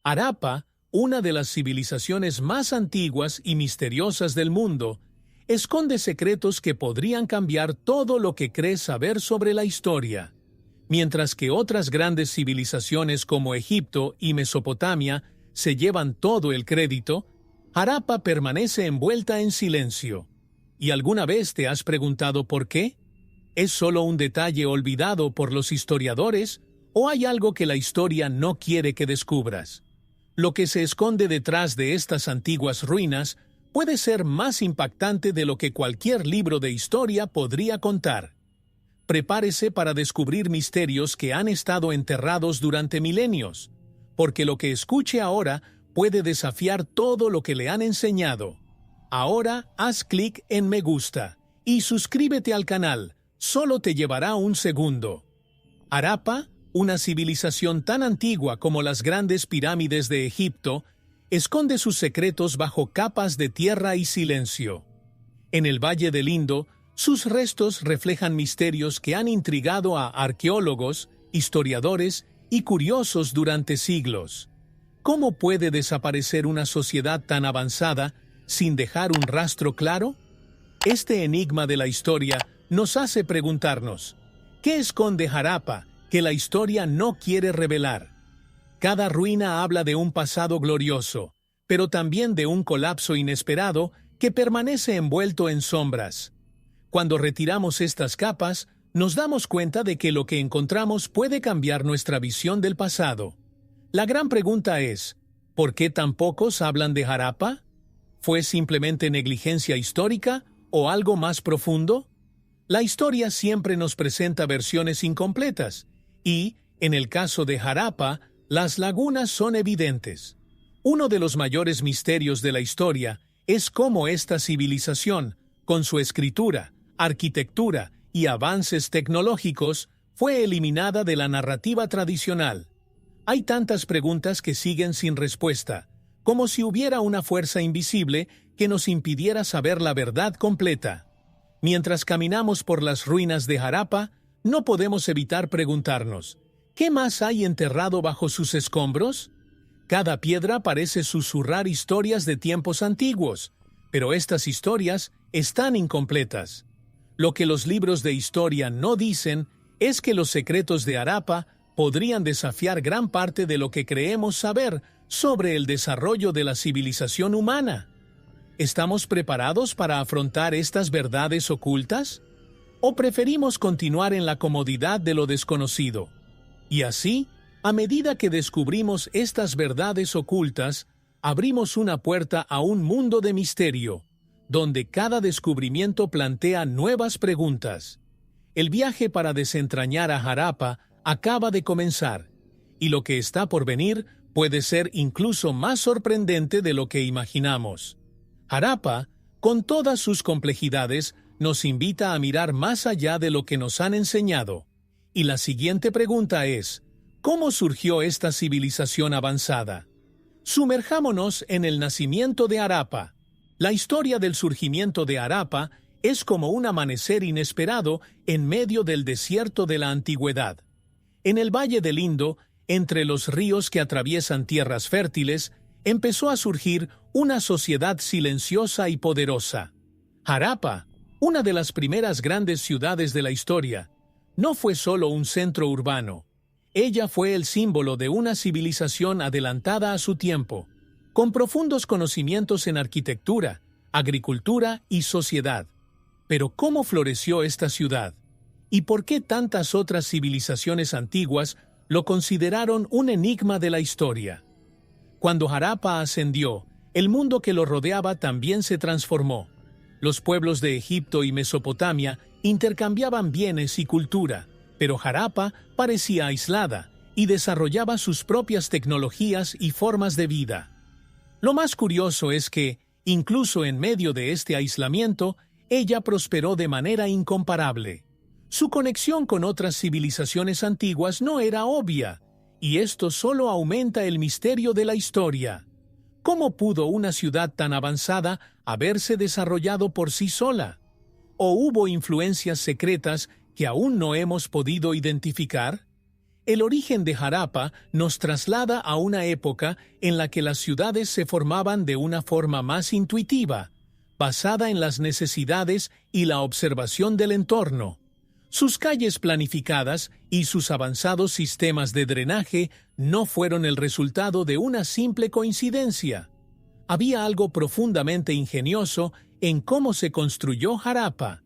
Harappa, una de las civilizaciones más antiguas y misteriosas del mundo, esconde secretos que podrían cambiar todo lo que crees saber sobre la historia. Mientras que otras grandes civilizaciones como Egipto y Mesopotamia se llevan todo el crédito, Harappa permanece envuelta en silencio. ¿Y alguna vez te has preguntado por qué? ¿Es solo un detalle olvidado por los historiadores o hay algo que la historia no quiere que descubras? Lo que se esconde detrás de estas antiguas ruinas puede ser más impactante de lo que cualquier libro de historia podría contar. Prepárese para descubrir misterios que han estado enterrados durante milenios, porque lo que escuche ahora puede desafiar todo lo que le han enseñado. Ahora haz clic en me gusta y suscríbete al canal, solo te llevará un segundo. Harappa, una civilización tan antigua como las grandes pirámides de Egipto, esconde sus secretos bajo capas de tierra y silencio. En el Valle del Indo, sus restos reflejan misterios que han intrigado a arqueólogos, historiadores y curiosos durante siglos. ¿Cómo puede desaparecer una sociedad tan avanzada sin dejar un rastro claro? Este enigma de la historia nos hace preguntarnos, ¿qué esconde Harappa que la historia no quiere revelar? Cada ruina habla de un pasado glorioso, pero también de un colapso inesperado que permanece envuelto en sombras. Cuando retiramos estas capas, nos damos cuenta de que lo que encontramos puede cambiar nuestra visión del pasado. La gran pregunta es, ¿por qué tan pocos hablan de Harappa? ¿Fue simplemente negligencia histórica o algo más profundo? La historia siempre nos presenta versiones incompletas, y, en el caso de Harappa, las lagunas son evidentes. Uno de los mayores misterios de la historia es cómo esta civilización, con su escritura, arquitectura y avances tecnológicos, fue eliminada de la narrativa tradicional. Hay tantas preguntas que siguen sin respuesta, como si hubiera una fuerza invisible que nos impidiera saber la verdad completa. Mientras caminamos por las ruinas de Harappa, no podemos evitar preguntarnos, ¿qué más hay enterrado bajo sus escombros? Cada piedra parece susurrar historias de tiempos antiguos, pero estas historias están incompletas. Lo que los libros de historia no dicen es que los secretos de Harappa podrían desafiar gran parte de lo que creemos saber sobre el desarrollo de la civilización humana. ¿Estamos preparados para afrontar estas verdades ocultas? ¿O preferimos continuar en la comodidad de lo desconocido? Y así, a medida que descubrimos estas verdades ocultas, abrimos una puerta a un mundo de misterio, donde cada descubrimiento plantea nuevas preguntas. El viaje para desentrañar a Harappa acaba de comenzar, y lo que está por venir puede ser incluso más sorprendente de lo que imaginamos. Harappa, con todas sus complejidades, nos invita a mirar más allá de lo que nos han enseñado. Y la siguiente pregunta es, ¿cómo surgió esta civilización avanzada? Sumerjámonos en el nacimiento de Harappa. La historia del surgimiento de Harappa es como un amanecer inesperado en medio del desierto de la antigüedad. En el Valle del Indo, entre los ríos que atraviesan tierras fértiles, empezó a surgir una sociedad silenciosa y poderosa. Harappa, una de las primeras grandes ciudades de la historia, no fue solo un centro urbano. Ella fue el símbolo de una civilización adelantada a su tiempo, con profundos conocimientos en arquitectura, agricultura y sociedad. Pero ¿cómo floreció esta ciudad? ¿Y por qué tantas otras civilizaciones antiguas lo consideraron un enigma de la historia? Cuando Harappa ascendió, el mundo que lo rodeaba también se transformó. Los pueblos de Egipto y Mesopotamia intercambiaban bienes y cultura, pero Harappa parecía aislada y desarrollaba sus propias tecnologías y formas de vida. Lo más curioso es que, incluso en medio de este aislamiento, ella prosperó de manera incomparable. Su conexión con otras civilizaciones antiguas no era obvia, y esto solo aumenta el misterio de la historia. ¿Cómo pudo una ciudad tan avanzada haberse desarrollado por sí sola? ¿O hubo influencias secretas que aún no hemos podido identificar? El origen de Harappa nos traslada a una época en la que las ciudades se formaban de una forma más intuitiva, basada en las necesidades y la observación del entorno. Sus calles planificadas y sus avanzados sistemas de drenaje no fueron el resultado de una simple coincidencia. Había algo profundamente ingenioso en cómo se construyó Harappa.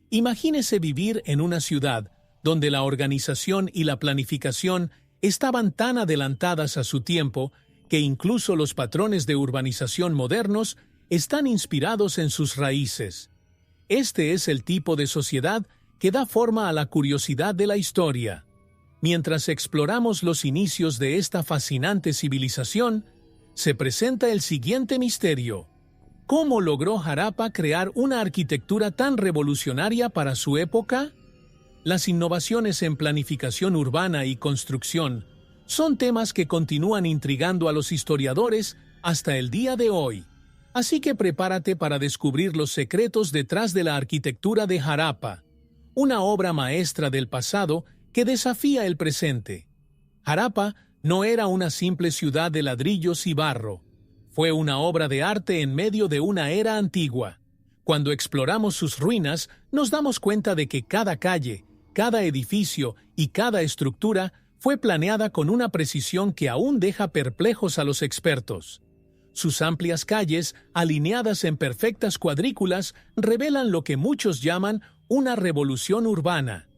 Imagínese vivir en una ciudad donde la organización y la planificación estaban tan adelantadas a su tiempo que incluso los patrones de urbanización modernos están inspirados en sus raíces. Este es el tipo de sociedad que da forma a la curiosidad de la historia. Mientras exploramos los inicios de esta fascinante civilización, se presenta el siguiente misterio. ¿Cómo logró Harappa crear una arquitectura tan revolucionaria para su época? Las innovaciones en planificación urbana y construcción son temas que continúan intrigando a los historiadores hasta el día de hoy. Así que prepárate para descubrir los secretos detrás de la arquitectura de Harappa, una obra maestra del pasado que desafía el presente. Harappa no era una simple ciudad de ladrillos y barro. Fue una obra de arte en medio de una era antigua. Cuando exploramos sus ruinas, nos damos cuenta de que cada calle, cada edificio y cada estructura fue planeada con una precisión que aún deja perplejos a los expertos. Sus amplias calles, alineadas en perfectas cuadrículas, revelan lo que muchos llaman una revolución urbana.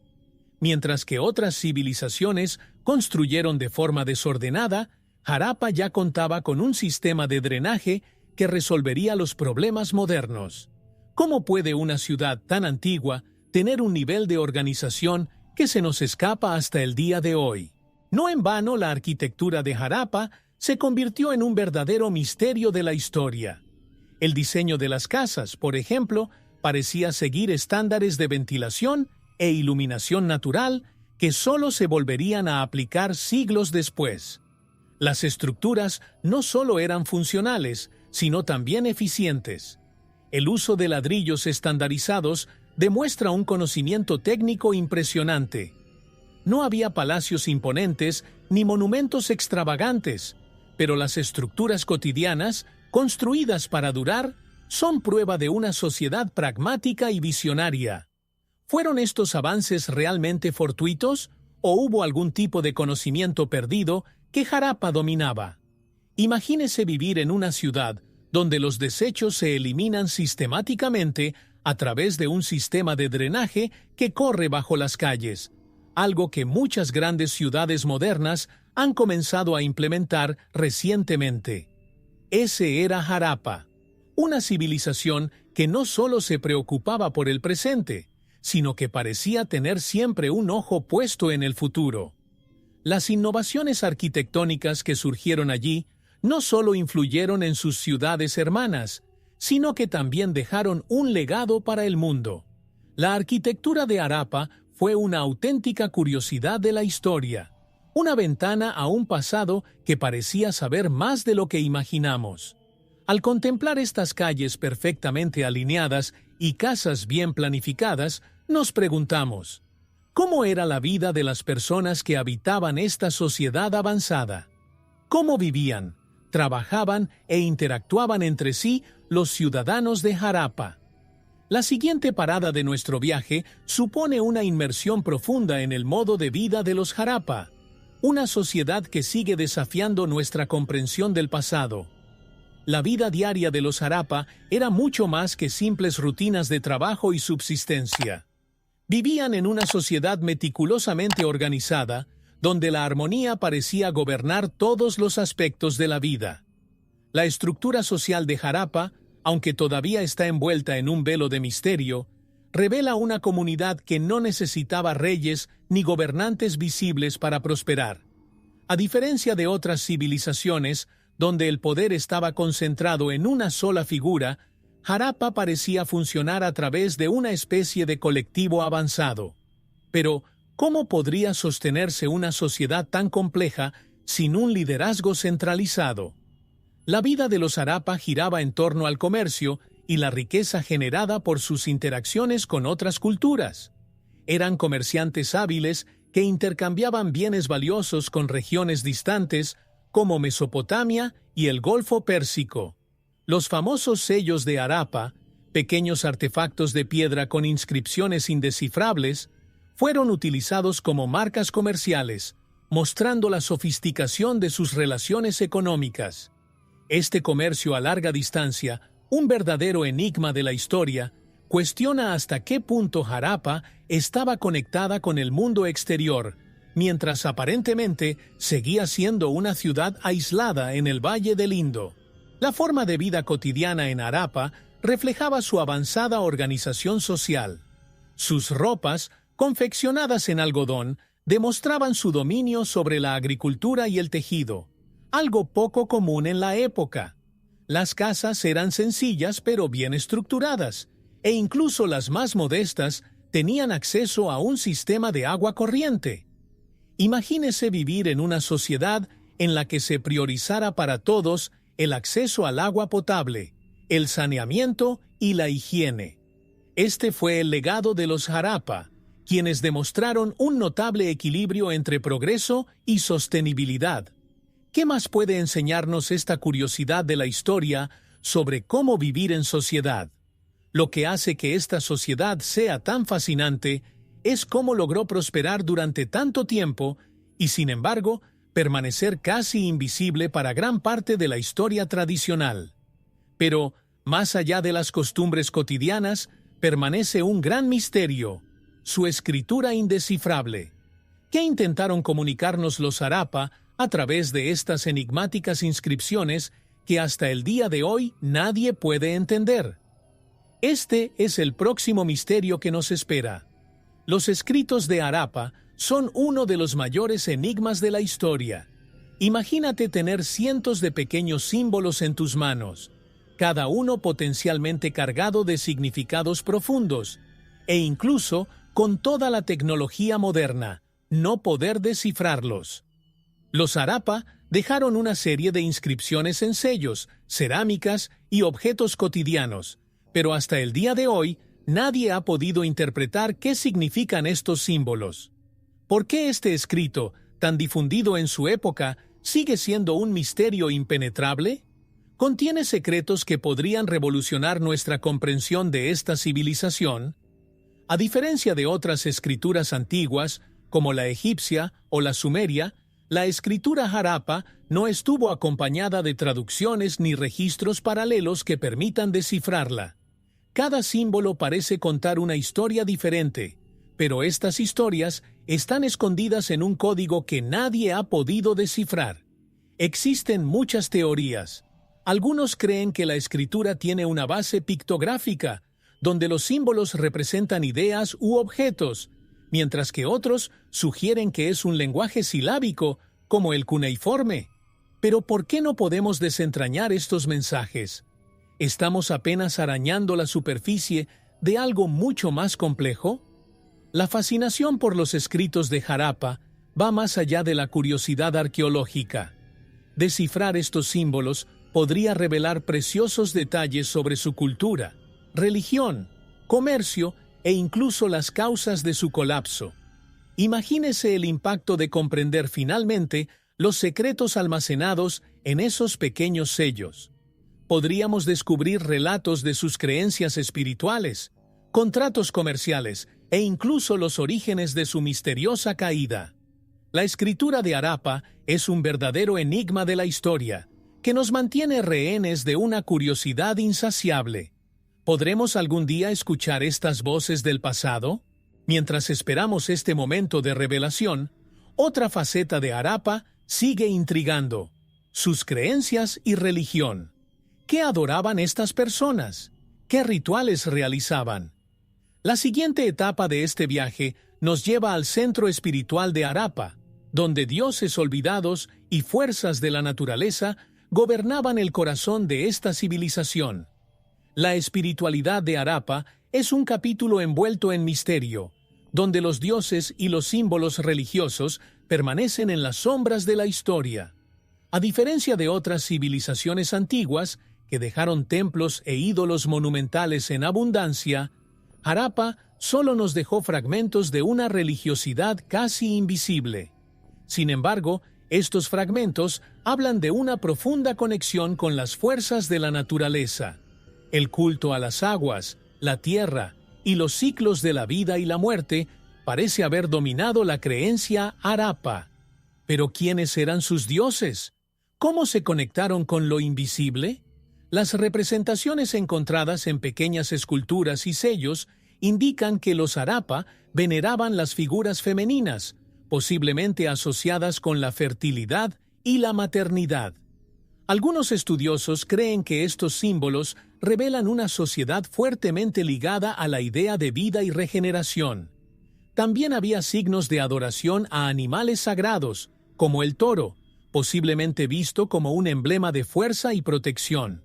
Mientras que otras civilizaciones construyeron de forma desordenada, Harappa ya contaba con un sistema de drenaje que resolvería los problemas modernos. ¿Cómo puede una ciudad tan antigua tener un nivel de organización que se nos escapa hasta el día de hoy? No en vano, la arquitectura de Harappa se convirtió en un verdadero misterio de la historia. El diseño de las casas, por ejemplo, parecía seguir estándares de ventilación e iluminación natural que solo se volverían a aplicar siglos después. Las estructuras no solo eran funcionales, sino también eficientes. El uso de ladrillos estandarizados demuestra un conocimiento técnico impresionante. No había palacios imponentes ni monumentos extravagantes, pero las estructuras cotidianas, construidas para durar, son prueba de una sociedad pragmática y visionaria. ¿Fueron estos avances realmente fortuitos o hubo algún tipo de conocimiento perdido que Harappa dominaba? Imagínese vivir en una ciudad donde los desechos se eliminan sistemáticamente a través de un sistema de drenaje que corre bajo las calles, algo que muchas grandes ciudades modernas han comenzado a implementar recientemente. Ese era Harappa, una civilización que no solo se preocupaba por el presente, sino que parecía tener siempre un ojo puesto en el futuro. Las innovaciones arquitectónicas que surgieron allí no solo influyeron en sus ciudades hermanas, sino que también dejaron un legado para el mundo. La arquitectura de Harappa fue una auténtica curiosidad de la historia, una ventana a un pasado que parecía saber más de lo que imaginamos. Al contemplar estas calles perfectamente alineadas y casas bien planificadas, nos preguntamos, ¿cómo era la vida de las personas que habitaban esta sociedad avanzada? ¿Cómo vivían, trabajaban e interactuaban entre sí los ciudadanos de Harappa? La siguiente parada de nuestro viaje supone una inmersión profunda en el modo de vida de los Harappa, una sociedad que sigue desafiando nuestra comprensión del pasado. La vida diaria de los Harappa era mucho más que simples rutinas de trabajo y subsistencia. Vivían en una sociedad meticulosamente organizada, donde la armonía parecía gobernar todos los aspectos de la vida. La estructura social de Harappa, aunque todavía está envuelta en un velo de misterio, revela una comunidad que no necesitaba reyes ni gobernantes visibles para prosperar. A diferencia de otras civilizaciones, donde el poder estaba concentrado en una sola figura, Harappa parecía funcionar a través de una especie de colectivo avanzado. Pero, ¿cómo podría sostenerse una sociedad tan compleja sin un liderazgo centralizado? La vida de los Harappa giraba en torno al comercio y la riqueza generada por sus interacciones con otras culturas. Eran comerciantes hábiles que intercambiaban bienes valiosos con regiones distantes como Mesopotamia y el Golfo Pérsico. Los famosos sellos de Harappa, pequeños artefactos de piedra con inscripciones indescifrables, fueron utilizados como marcas comerciales, mostrando la sofisticación de sus relaciones económicas. Este comercio a larga distancia, un verdadero enigma de la historia, cuestiona hasta qué punto Harappa estaba conectada con el mundo exterior, mientras aparentemente seguía siendo una ciudad aislada en el Valle del Indo. La forma de vida cotidiana en Harappa reflejaba su avanzada organización social. Sus ropas, confeccionadas en algodón, demostraban su dominio sobre la agricultura y el tejido, algo poco común en la época. Las casas eran sencillas pero bien estructuradas, e incluso las más modestas tenían acceso a un sistema de agua corriente. Imagínese vivir en una sociedad en la que se priorizara para todos el acceso al agua potable, el saneamiento y la higiene. Este fue el legado de los Harappa, quienes demostraron un notable equilibrio entre progreso y sostenibilidad. ¿Qué más puede enseñarnos esta curiosidad de la historia sobre cómo vivir en sociedad? Lo que hace que esta sociedad sea tan fascinante es cómo logró prosperar durante tanto tiempo y, sin embargo, permanecer casi invisible para gran parte de la historia tradicional. Pero, más allá de las costumbres cotidianas, permanece un gran misterio: su escritura indescifrable. ¿Qué intentaron comunicarnos los Harappa a través de estas enigmáticas inscripciones que hasta el día de hoy nadie puede entender? Este es el próximo misterio que nos espera. Los escritos de Harappa son uno de los mayores enigmas de la historia. Imagínate tener cientos de pequeños símbolos en tus manos, cada uno potencialmente cargado de significados profundos, e incluso, con toda la tecnología moderna, no poder descifrarlos. Los Harappa dejaron una serie de inscripciones en sellos, cerámicas y objetos cotidianos, pero hasta el día de hoy nadie ha podido interpretar qué significan estos símbolos. ¿Por qué este escrito, tan difundido en su época, sigue siendo un misterio impenetrable? ¿Contiene secretos que podrían revolucionar nuestra comprensión de esta civilización? A diferencia de otras escrituras antiguas, como la egipcia o la sumeria, la escritura Harappa no estuvo acompañada de traducciones ni registros paralelos que permitan descifrarla. Cada símbolo parece contar una historia diferente, pero estas historias están escondidas en un código que nadie ha podido descifrar. Existen muchas teorías. Algunos creen que la escritura tiene una base pictográfica, donde los símbolos representan ideas u objetos, mientras que otros sugieren que es un lenguaje silábico, como el cuneiforme. Pero ¿por qué no podemos desentrañar estos mensajes? ¿Estamos apenas arañando la superficie de algo mucho más complejo? La fascinación por los escritos de Harappa va más allá de la curiosidad arqueológica. Descifrar estos símbolos podría revelar preciosos detalles sobre su cultura, religión, comercio e incluso las causas de su colapso. Imagínese el impacto de comprender finalmente los secretos almacenados en esos pequeños sellos. Podríamos descubrir relatos de sus creencias espirituales, contratos comerciales e incluso los orígenes de su misteriosa caída. La escritura de Harappa es un verdadero enigma de la historia, que nos mantiene rehenes de una curiosidad insaciable. ¿Podremos algún día escuchar estas voces del pasado? Mientras esperamos este momento de revelación, otra faceta de Harappa sigue intrigando: sus creencias y religión. ¿Qué adoraban estas personas? ¿Qué rituales realizaban? La siguiente etapa de este viaje nos lleva al centro espiritual de Harappa, donde dioses olvidados y fuerzas de la naturaleza gobernaban el corazón de esta civilización. La espiritualidad de Harappa es un capítulo envuelto en misterio, donde los dioses y los símbolos religiosos permanecen en las sombras de la historia. A diferencia de otras civilizaciones antiguas, que dejaron templos e ídolos monumentales en abundancia, Harappa solo nos dejó fragmentos de una religiosidad casi invisible. Sin embargo, estos fragmentos hablan de una profunda conexión con las fuerzas de la naturaleza. El culto a las aguas, la tierra y los ciclos de la vida y la muerte parece haber dominado la creencia Harappa. ¿Pero quiénes eran sus dioses? ¿Cómo se conectaron con lo invisible? Las representaciones encontradas en pequeñas esculturas y sellos indican que los Harappa veneraban las figuras femeninas, posiblemente asociadas con la fertilidad y la maternidad. Algunos estudiosos creen que estos símbolos revelan una sociedad fuertemente ligada a la idea de vida y regeneración. También había signos de adoración a animales sagrados, como el toro, posiblemente visto como un emblema de fuerza y protección.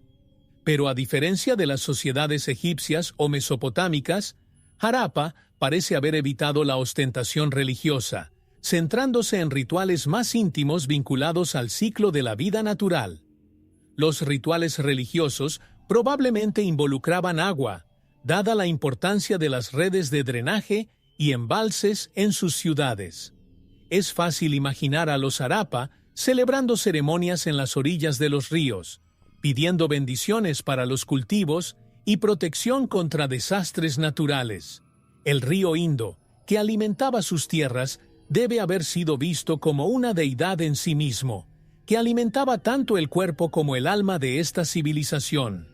Pero a diferencia de las sociedades egipcias o mesopotámicas, Harappa parece haber evitado la ostentación religiosa, centrándose en rituales más íntimos vinculados al ciclo de la vida natural. Los rituales religiosos probablemente involucraban agua, dada la importancia de las redes de drenaje y embalses en sus ciudades. Es fácil imaginar a los Harappa celebrando ceremonias en las orillas de los ríos, pidiendo bendiciones para los cultivos y protección contra desastres naturales. El río Indo, que alimentaba sus tierras, debe haber sido visto como una deidad en sí mismo, que alimentaba tanto el cuerpo como el alma de esta civilización.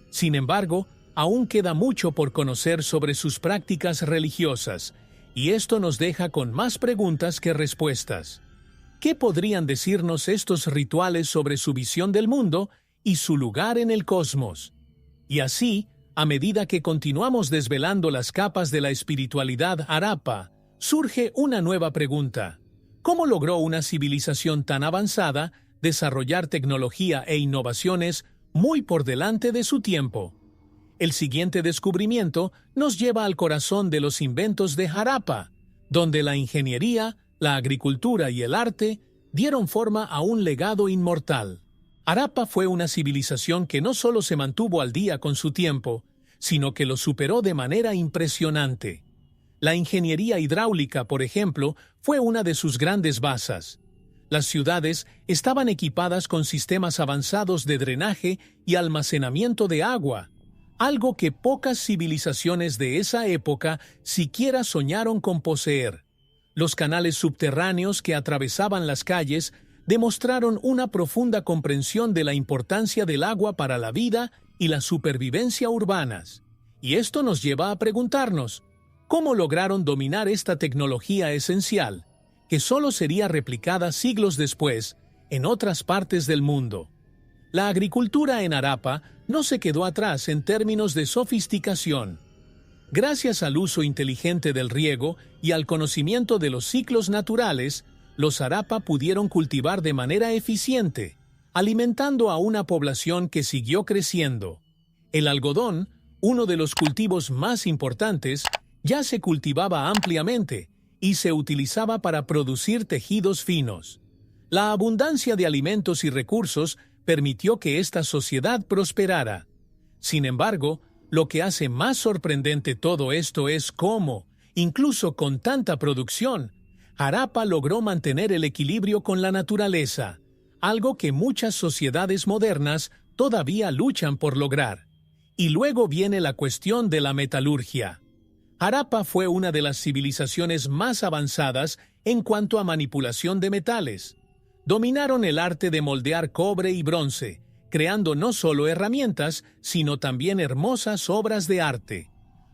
Sin embargo, aún queda mucho por conocer sobre sus prácticas religiosas, y esto nos deja con más preguntas que respuestas. ¿Qué podrían decirnos estos rituales sobre su visión del mundo y su lugar en el cosmos? Y así, a medida que continuamos desvelando las capas de la espiritualidad Harappa, surge una nueva pregunta. ¿Cómo logró una civilización tan avanzada desarrollar tecnología e innovaciones muy por delante de su tiempo? El siguiente descubrimiento nos lleva al corazón de los inventos de Harappa, donde la ingeniería, la agricultura y el arte dieron forma a un legado inmortal. Harappa fue una civilización que no solo se mantuvo al día con su tiempo, sino que lo superó de manera impresionante. La ingeniería hidráulica, por ejemplo, fue una de sus grandes bazas. Las ciudades estaban equipadas con sistemas avanzados de drenaje y almacenamiento de agua, algo que pocas civilizaciones de esa época siquiera soñaron con poseer. Los canales subterráneos que atravesaban las calles demostraron una profunda comprensión de la importancia del agua para la vida y la supervivencia urbanas. Y esto nos lleva a preguntarnos, ¿cómo lograron dominar esta tecnología esencial, que solo sería replicada siglos después en otras partes del mundo? La agricultura en Harappa no se quedó atrás en términos de sofisticación. Gracias al uso inteligente del riego y al conocimiento de los ciclos naturales, los Harappa pudieron cultivar de manera eficiente, alimentando a una población que siguió creciendo. El algodón, uno de los cultivos más importantes, ya se cultivaba ampliamente y se utilizaba para producir tejidos finos. La abundancia de alimentos y recursos permitió que esta sociedad prosperara. Sin embargo, lo que hace más sorprendente todo esto es cómo, incluso con tanta producción, Harappa logró mantener el equilibrio con la naturaleza, algo que muchas sociedades modernas todavía luchan por lograr. Y luego viene la cuestión de la metalurgia. Harappa fue una de las civilizaciones más avanzadas en cuanto a manipulación de metales. Dominaron el arte de moldear cobre y bronce, creando no solo herramientas, sino también hermosas obras de arte.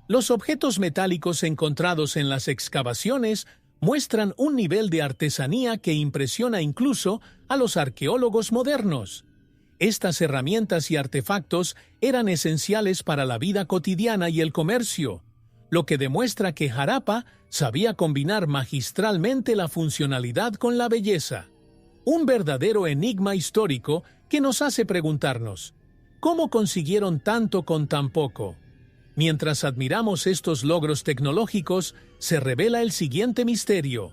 Los objetos metálicos encontrados en las excavaciones muestran un nivel de artesanía que impresiona incluso a los arqueólogos modernos. Estas herramientas y artefactos eran esenciales para la vida cotidiana y el comercio, lo que demuestra que Harappa sabía combinar magistralmente la funcionalidad con la belleza. Un verdadero enigma histórico que nos hace preguntarnos, ¿cómo consiguieron tanto con tan poco? Mientras admiramos estos logros tecnológicos, se revela el siguiente misterio.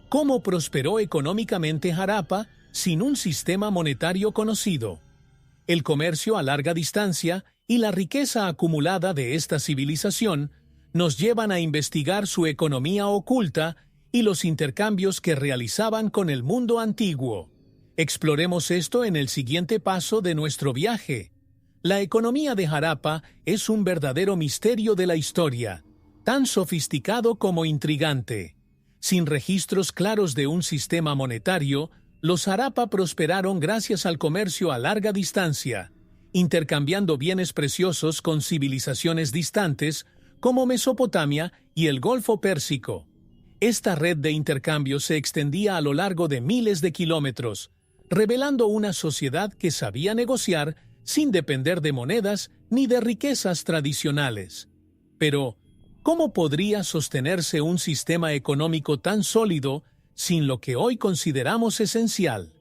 ¿Cómo prosperó económicamente Harappa sin un sistema monetario conocido? El comercio a larga distancia y la riqueza acumulada de esta civilización nos llevan a investigar su economía oculta y los intercambios que realizaban con el mundo antiguo. Exploremos esto en el siguiente paso de nuestro viaje. La economía de Harappa es un verdadero misterio de la historia, tan sofisticado como intrigante. Sin registros claros de un sistema monetario, los Harappa prosperaron gracias al comercio a larga distancia, intercambiando bienes preciosos con civilizaciones distantes como Mesopotamia y el Golfo Pérsico. Esta red de intercambio se extendía a lo largo de miles de kilómetros, revelando una sociedad que sabía negociar sin depender de monedas ni de riquezas tradicionales. Pero, ¿cómo podría sostenerse un sistema económico tan sólido sin lo que hoy consideramos esencial?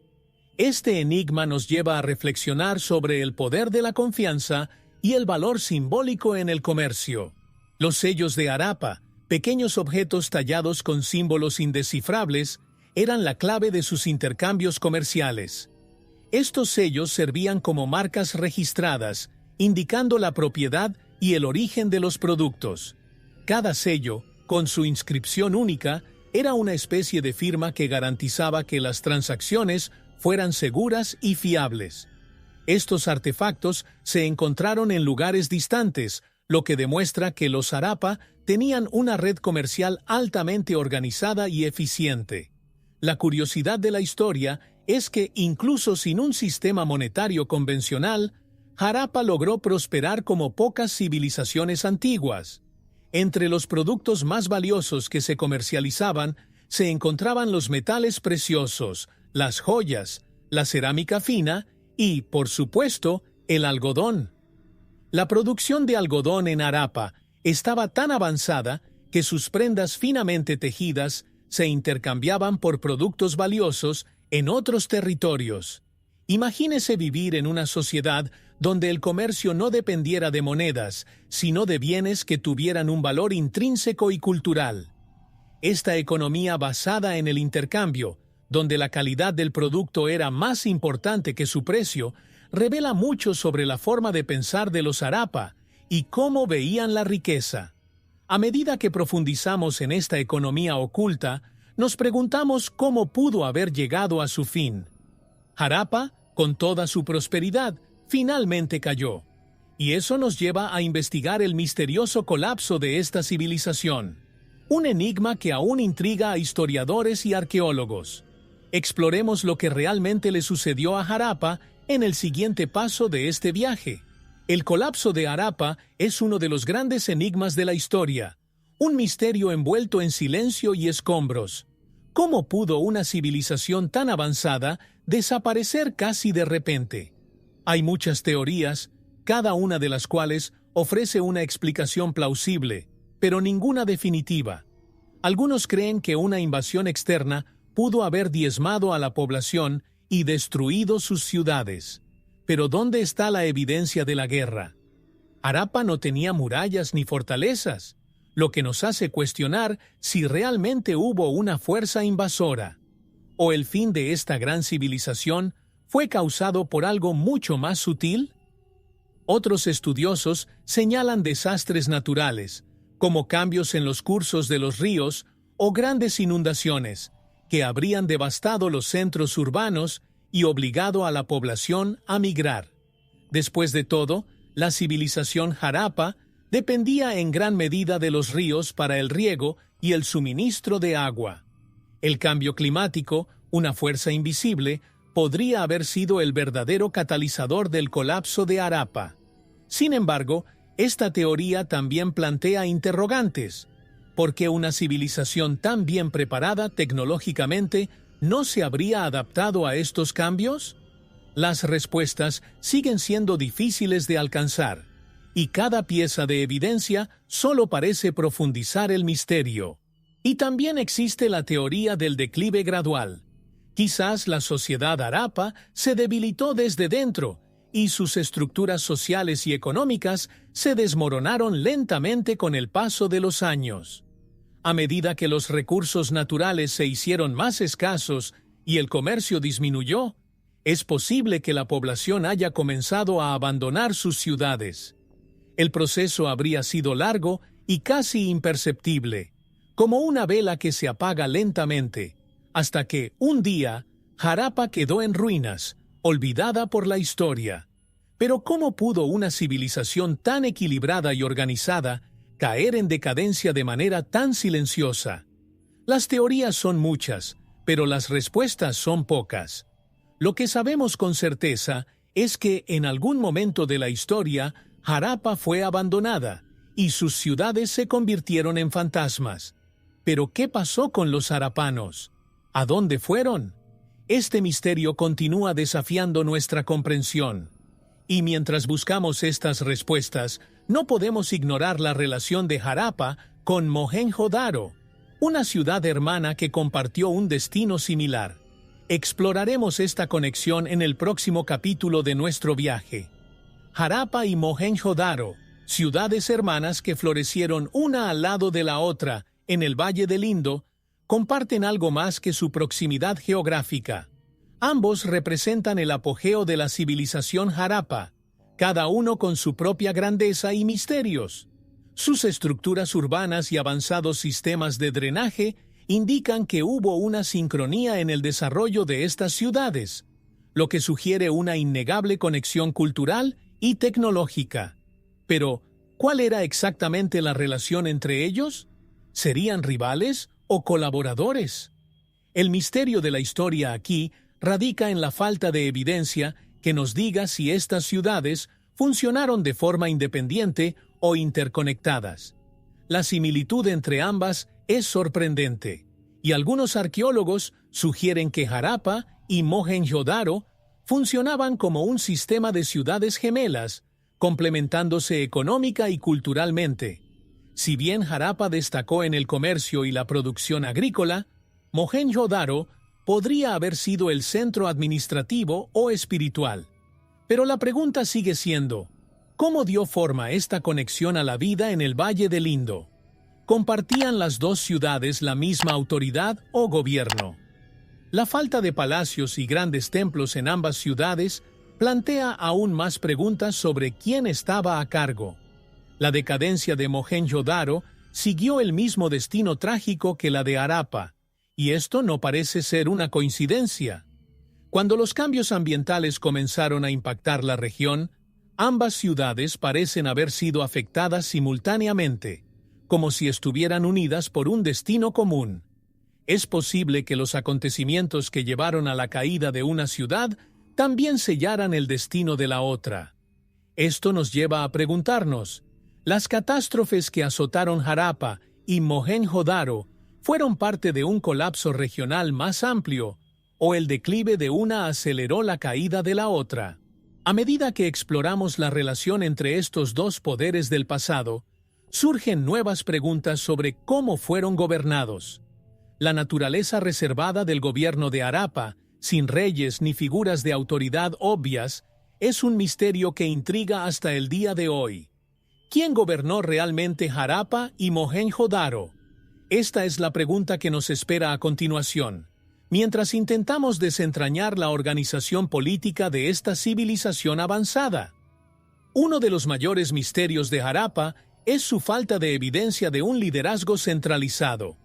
Este enigma nos lleva a reflexionar sobre el poder de la confianza y el valor simbólico en el comercio. Los sellos de Harappa, pequeños objetos tallados con símbolos indescifrables, eran la clave de sus intercambios comerciales. Estos sellos servían como marcas registradas, indicando la propiedad y el origen de los productos. Cada sello, con su inscripción única, era una especie de firma que garantizaba que las transacciones fueran seguras y fiables. Estos artefactos se encontraron en lugares distantes, lo que demuestra que los Harappa tenían una red comercial altamente organizada y eficiente. La curiosidad de la historia es que, incluso sin un sistema monetario convencional, Harappa logró prosperar como pocas civilizaciones antiguas. Entre los productos más valiosos que se comercializaban se encontraban los metales preciosos, las joyas, la cerámica fina y, por supuesto, el algodón. La producción de algodón en Harappa estaba tan avanzada que sus prendas finamente tejidas se intercambiaban por productos valiosos en otros territorios. Imagínese vivir en una sociedad donde el comercio no dependiera de monedas, sino de bienes que tuvieran un valor intrínseco y cultural. Esta economía basada en el intercambio, donde la calidad del producto era más importante que su precio, revela mucho sobre la forma de pensar de los Harappa y cómo veían la riqueza. A medida que profundizamos en esta economía oculta, nos preguntamos cómo pudo haber llegado a su fin. Harappa, con toda su prosperidad, finalmente cayó. Y eso nos lleva a investigar el misterioso colapso de esta civilización. Un enigma que aún intriga a historiadores y arqueólogos. Exploremos lo que realmente le sucedió a Harappa en el siguiente paso de este viaje. El colapso de Harappa es uno de los grandes enigmas de la historia, un misterio envuelto en silencio y escombros. ¿Cómo pudo una civilización tan avanzada desaparecer casi de repente? Hay muchas teorías, cada una de las cuales ofrece una explicación plausible, pero ninguna definitiva. Algunos creen que una invasión externa pudo haber diezmado a la población y destruido sus ciudades. Pero ¿dónde está la evidencia de la guerra? Harappa no tenía murallas ni fortalezas, lo que nos hace cuestionar si realmente hubo una fuerza invasora. ¿O el fin de esta gran civilización fue causado por algo mucho más sutil? Otros estudiosos señalan desastres naturales, como cambios en los cursos de los ríos o grandes inundaciones, que habrían devastado los centros urbanos y obligado a la población a migrar. Después de todo, la civilización Harappa dependía en gran medida de los ríos para el riego y el suministro de agua. El cambio climático, una fuerza invisible, podría haber sido el verdadero catalizador del colapso de Harappa. Sin embargo, esta teoría también plantea interrogantes. ¿Por qué una civilización tan bien preparada tecnológicamente no se habría adaptado a estos cambios? Las respuestas siguen siendo difíciles de alcanzar, y cada pieza de evidencia solo parece profundizar el misterio. Y también existe la teoría del declive gradual. Quizás la sociedad Harappa se debilitó desde dentro, y sus estructuras sociales y económicas se desmoronaron lentamente con el paso de los años. A medida que los recursos naturales se hicieron más escasos y el comercio disminuyó, es posible que la población haya comenzado a abandonar sus ciudades. El proceso habría sido largo y casi imperceptible, como una vela que se apaga lentamente, hasta que, un día, Harappa quedó en ruinas, olvidada por la historia. Pero ¿cómo pudo una civilización tan equilibrada y organizada caer en decadencia de manera tan silenciosa? Las teorías son muchas, pero las respuestas son pocas. Lo que sabemos con certeza es que en algún momento de la historia, Harappa fue abandonada y sus ciudades se convirtieron en fantasmas. Pero ¿qué pasó con los harapanos? ¿A dónde fueron? Este misterio continúa desafiando nuestra comprensión. Y mientras buscamos estas respuestas, no podemos ignorar la relación de Harappa con Mohenjo-Daro, una ciudad hermana que compartió un destino similar. Exploraremos esta conexión en el próximo capítulo de nuestro viaje. Harappa y Mohenjo-Daro, ciudades hermanas que florecieron una al lado de la otra en el Valle del Indo, comparten algo más que su proximidad geográfica. Ambos representan el apogeo de la civilización Harappa, cada uno con su propia grandeza y misterios. Sus estructuras urbanas y avanzados sistemas de drenaje indican que hubo una sincronía en el desarrollo de estas ciudades, lo que sugiere una innegable conexión cultural y tecnológica. Pero, ¿cuál era exactamente la relación entre ellos? ¿Serían rivales o colaboradores? El misterio de la historia aquí radica en la falta de evidencia que nos diga si estas ciudades funcionaron de forma independiente o interconectadas. La similitud entre ambas es sorprendente, y algunos arqueólogos sugieren que Harappa y Mohenjo-Daro funcionaban como un sistema de ciudades gemelas, complementándose económica y culturalmente. Si bien Harappa destacó en el comercio y la producción agrícola, Mohenjo-Daro podría haber sido el centro administrativo o espiritual. Pero la pregunta sigue siendo, ¿cómo dio forma esta conexión a la vida en el Valle del Indo? ¿Compartían las dos ciudades la misma autoridad o gobierno? La falta de palacios y grandes templos en ambas ciudades plantea aún más preguntas sobre quién estaba a cargo. La decadencia de Mohenjo-Daro siguió el mismo destino trágico que la de Harappa, y esto no parece ser una coincidencia. Cuando los cambios ambientales comenzaron a impactar la región, ambas ciudades parecen haber sido afectadas simultáneamente, como si estuvieran unidas por un destino común. Es posible que los acontecimientos que llevaron a la caída de una ciudad también sellaran el destino de la otra. Esto nos lleva a preguntarnos, ¿las catástrofes que azotaron Harappa y Mohenjo-Daro fueron parte de un colapso regional más amplio, o el declive de una aceleró la caída de la otra? A medida que exploramos la relación entre estos dos poderes del pasado, surgen nuevas preguntas sobre cómo fueron gobernados. La naturaleza reservada del gobierno de Harappa, sin reyes ni figuras de autoridad obvias, es un misterio que intriga hasta el día de hoy. ¿Quién gobernó realmente Harappa y Mohenjo-Daro? Esta es la pregunta que nos espera a continuación, mientras intentamos desentrañar la organización política de esta civilización avanzada. Uno de los mayores misterios de Harappa es su falta de evidencia de un liderazgo centralizado.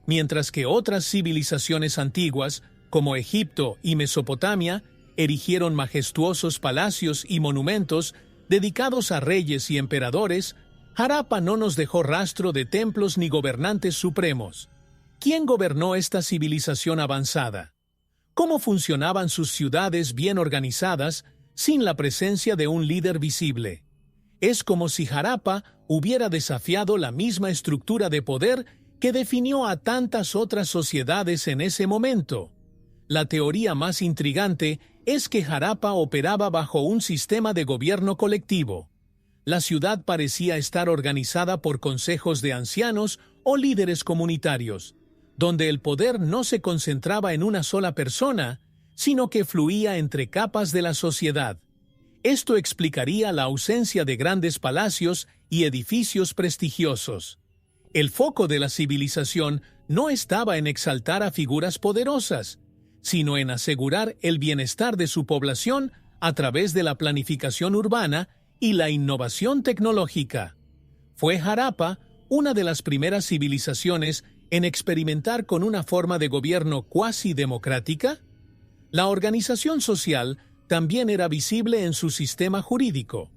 Mientras que otras civilizaciones antiguas, como Egipto y Mesopotamia, erigieron majestuosos palacios y monumentos dedicados a reyes y emperadores, Harappa no nos dejó rastro de templos ni gobernantes supremos. ¿Quién gobernó esta civilización avanzada? ¿Cómo funcionaban sus ciudades bien organizadas sin la presencia de un líder visible? Es como si Harappa hubiera desafiado la misma estructura de poder que definió a tantas otras sociedades en ese momento. La teoría más intrigante es que Harappa operaba bajo un sistema de gobierno colectivo. La ciudad parecía estar organizada por consejos de ancianos o líderes comunitarios, donde el poder no se concentraba en una sola persona, sino que fluía entre capas de la sociedad. Esto explicaría la ausencia de grandes palacios y edificios prestigiosos. El foco de la civilización no estaba en exaltar a figuras poderosas, sino en asegurar el bienestar de su población a través de la planificación urbana y la innovación tecnológica. Fue Harappa una de las primeras civilizaciones en experimentar con una forma de gobierno cuasi democrática? La organización social también era visible en su sistema jurídico.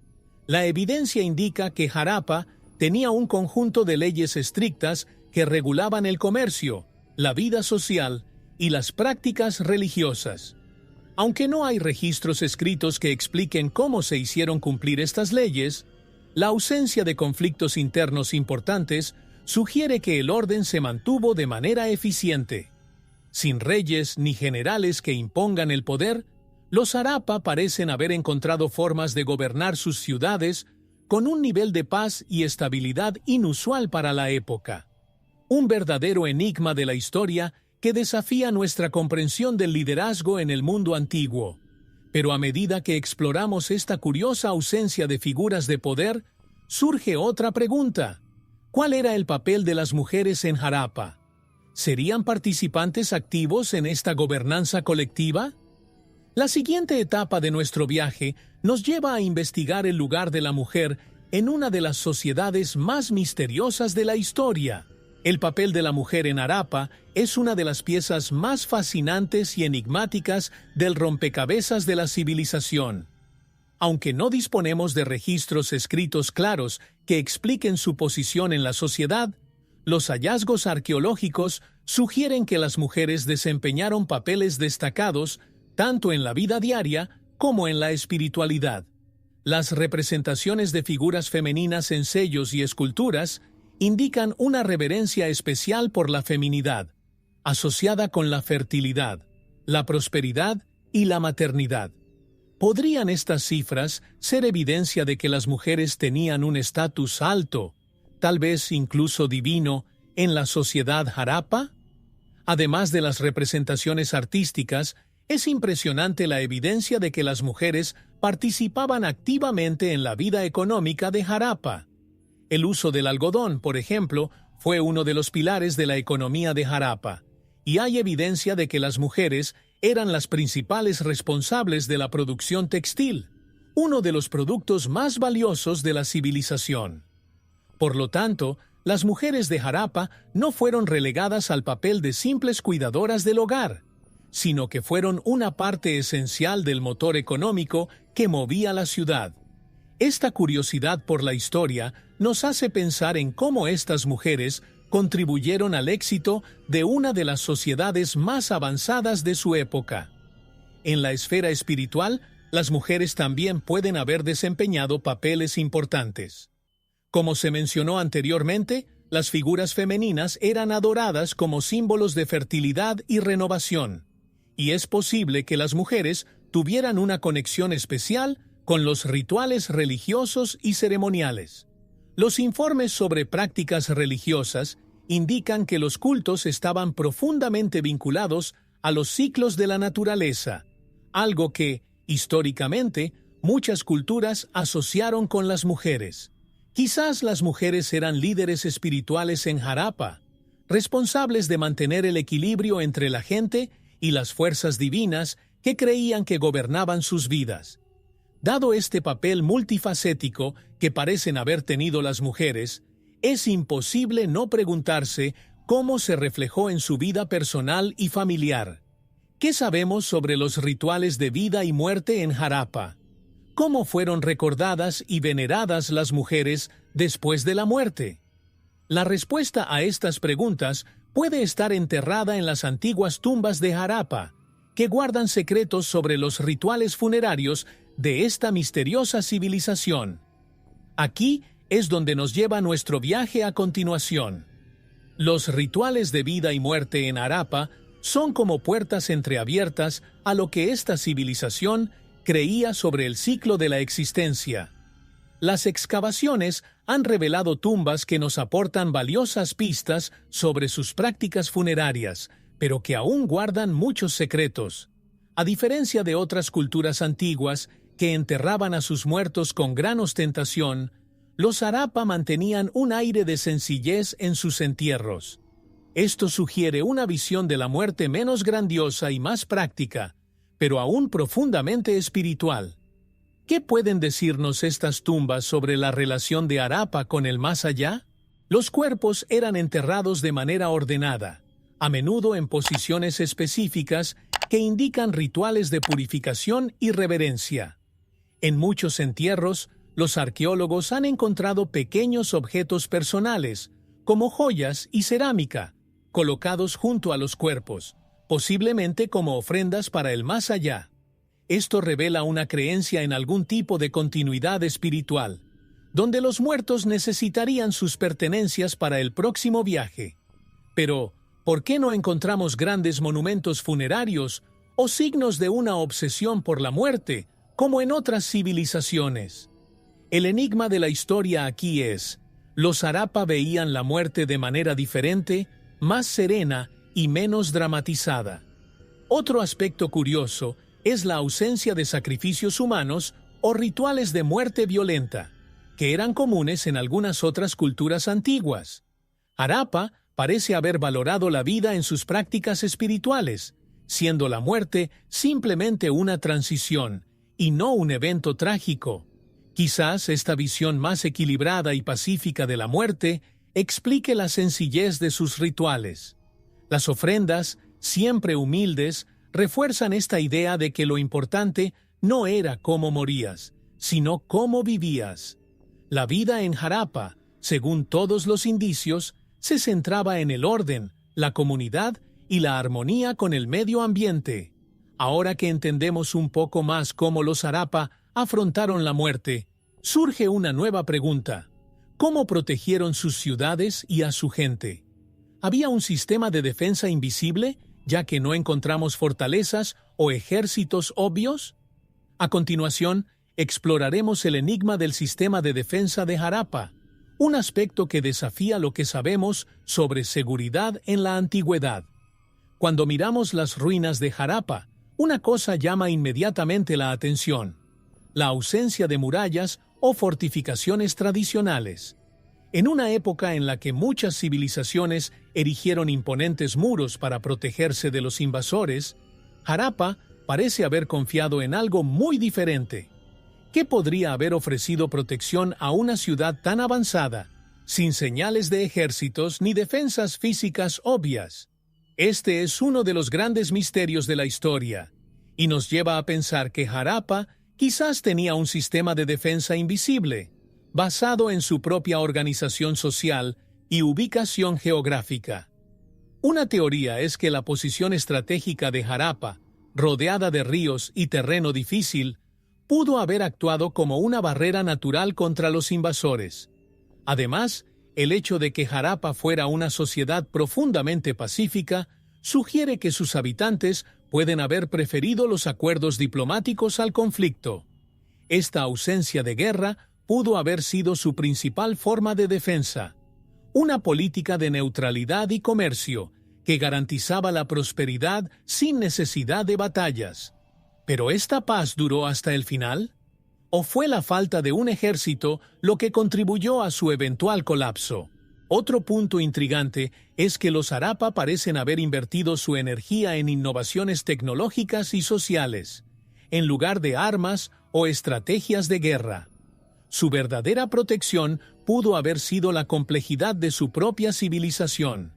La evidencia indica que Harappa tenía un conjunto de leyes estrictas que regulaban el comercio, la vida social y las prácticas religiosas. Aunque no hay registros escritos que expliquen cómo se hicieron cumplir estas leyes, la ausencia de conflictos internos importantes sugiere que el orden se mantuvo de manera eficiente. Sin reyes ni generales que impongan el poder, los Harappa parecen haber encontrado formas de gobernar sus ciudades con un nivel de paz y estabilidad inusual para la época. Un verdadero enigma de la historia que desafía nuestra comprensión del liderazgo en el mundo antiguo. Pero a medida que exploramos esta curiosa ausencia de figuras de poder, surge otra pregunta. ¿Cuál era el papel de las mujeres en Harappa? ¿Serían participantes activos en esta gobernanza colectiva? La siguiente etapa de nuestro viaje nos lleva a investigar el lugar de la mujer en una de las sociedades más misteriosas de la historia. El papel de la mujer en Harappa es una de las piezas más fascinantes y enigmáticas del rompecabezas de la civilización. Aunque no disponemos de registros escritos claros que expliquen su posición en la sociedad, los hallazgos arqueológicos sugieren que las mujeres desempeñaron papeles destacados tanto en la vida diaria como en la espiritualidad. Las representaciones de figuras femeninas en sellos y esculturas indican una reverencia especial por la feminidad, asociada con la fertilidad, la prosperidad y la maternidad. ¿Podrían estas cifras ser evidencia de que las mujeres tenían un estatus alto, tal vez incluso divino, en la sociedad Harappa? Además de las representaciones artísticas, es impresionante la evidencia de que las mujeres participaban activamente en la vida económica de Harappa. El uso del algodón, por ejemplo, fue uno de los pilares de la economía de Harappa, y hay evidencia de que las mujeres eran las principales responsables de la producción textil, uno de los productos más valiosos de la civilización. Por lo tanto, las mujeres de Harappa no fueron relegadas al papel de simples cuidadoras del hogar, sino que fueron una parte esencial del motor económico que movía la ciudad. Esta curiosidad por la historia nos hace pensar en cómo estas mujeres contribuyeron al éxito de una de las sociedades más avanzadas de su época. En la esfera espiritual, las mujeres también pueden haber desempeñado papeles importantes. Como se mencionó anteriormente, las figuras femeninas eran adoradas como símbolos de fertilidad y renovación, y es posible que las mujeres tuvieran una conexión especial con los rituales religiosos y ceremoniales. Los informes sobre prácticas religiosas indican que los cultos estaban profundamente vinculados a los ciclos de la naturaleza, algo que, históricamente, muchas culturas asociaron con las mujeres. Quizás las mujeres eran líderes espirituales en Harappa, responsables de mantener el equilibrio entre la gente y las fuerzas divinas que creían que gobernaban sus vidas. Dado este papel multifacético que parecen haber tenido las mujeres, es imposible no preguntarse cómo se reflejó en su vida personal y familiar. ¿Qué sabemos sobre los rituales de vida y muerte en Harappa? ¿Cómo fueron recordadas y veneradas las mujeres después de la muerte? La respuesta a estas preguntas puede estar enterrada en las antiguas tumbas de Harappa, que guardan secretos sobre los rituales funerarios de esta misteriosa civilización. Aquí es donde nos lleva nuestro viaje a continuación. Los rituales de vida y muerte en Harappa son como puertas entreabiertas a lo que esta civilización creía sobre el ciclo de la existencia. Las excavaciones han revelado tumbas que nos aportan valiosas pistas sobre sus prácticas funerarias, pero que aún guardan muchos secretos. A diferencia de otras culturas antiguas que enterraban a sus muertos con gran ostentación, los Harappa mantenían un aire de sencillez en sus entierros. Esto sugiere una visión de la muerte menos grandiosa y más práctica, pero aún profundamente espiritual. ¿Qué pueden decirnos estas tumbas sobre la relación de Harappa con el más allá? Los cuerpos eran enterrados de manera ordenada, a menudo en posiciones específicas que indican rituales de purificación y reverencia. En muchos entierros, los arqueólogos han encontrado pequeños objetos personales, como joyas y cerámica, colocados junto a los cuerpos, posiblemente como ofrendas para el más allá. Esto revela una creencia en algún tipo de continuidad espiritual, donde los muertos necesitarían sus pertenencias para el próximo viaje. Pero, ¿por qué no encontramos grandes monumentos funerarios o signos de una obsesión por la muerte, como en otras civilizaciones? El enigma de la historia aquí es: los Harappa veían la muerte de manera diferente, más serena y menos dramatizada. Otro aspecto curioso es la ausencia de sacrificios humanos o rituales de muerte violenta, que eran comunes en algunas otras culturas antiguas. Harappa parece haber valorado la vida en sus prácticas espirituales, siendo la muerte simplemente una transición y no un evento trágico. Quizás esta visión más equilibrada y pacífica de la muerte explique la sencillez de sus rituales. Las ofrendas, siempre humildes, refuerzan esta idea de que lo importante no era cómo morías, sino cómo vivías. La vida en Harappa, según todos los indicios, se centraba en el orden, la comunidad y la armonía con el medio ambiente. Ahora que entendemos un poco más cómo los Harappa afrontaron la muerte, surge una nueva pregunta: ¿cómo protegieron sus ciudades y a su gente? ¿Había un sistema de defensa invisible, ya que no encontramos fortalezas o ejércitos obvios? A continuación, exploraremos el enigma del sistema de defensa de Harappa, un aspecto que desafía lo que sabemos sobre seguridad en la antigüedad. Cuando miramos las ruinas de Harappa, una cosa llama inmediatamente la atención: la ausencia de murallas o fortificaciones tradicionales. En una época en la que muchas civilizaciones erigieron imponentes muros para protegerse de los invasores, Harappa parece haber confiado en algo muy diferente. ¿Qué podría haber ofrecido protección a una ciudad tan avanzada, sin señales de ejércitos ni defensas físicas obvias? Este es uno de los grandes misterios de la historia, y nos lleva a pensar que Harappa quizás tenía un sistema de defensa invisible, basado en su propia organización social y ubicación geográfica. Una teoría es que la posición estratégica de Harappa, rodeada de ríos y terreno difícil, pudo haber actuado como una barrera natural contra los invasores. Además, el hecho de que Harappa fuera una sociedad profundamente pacífica sugiere que sus habitantes pueden haber preferido los acuerdos diplomáticos al conflicto. Esta ausencia de guerra pudo haber sido su principal forma de defensa, una política de neutralidad y comercio que garantizaba la prosperidad sin necesidad de batallas. ¿Pero esta paz duró hasta el final? ¿O fue la falta de un ejército lo que contribuyó a su eventual colapso? Otro punto intrigante es que los Harappa parecen haber invertido su energía en innovaciones tecnológicas y sociales, en lugar de armas o estrategias de guerra. Su verdadera protección pudo haber sido la complejidad de su propia civilización.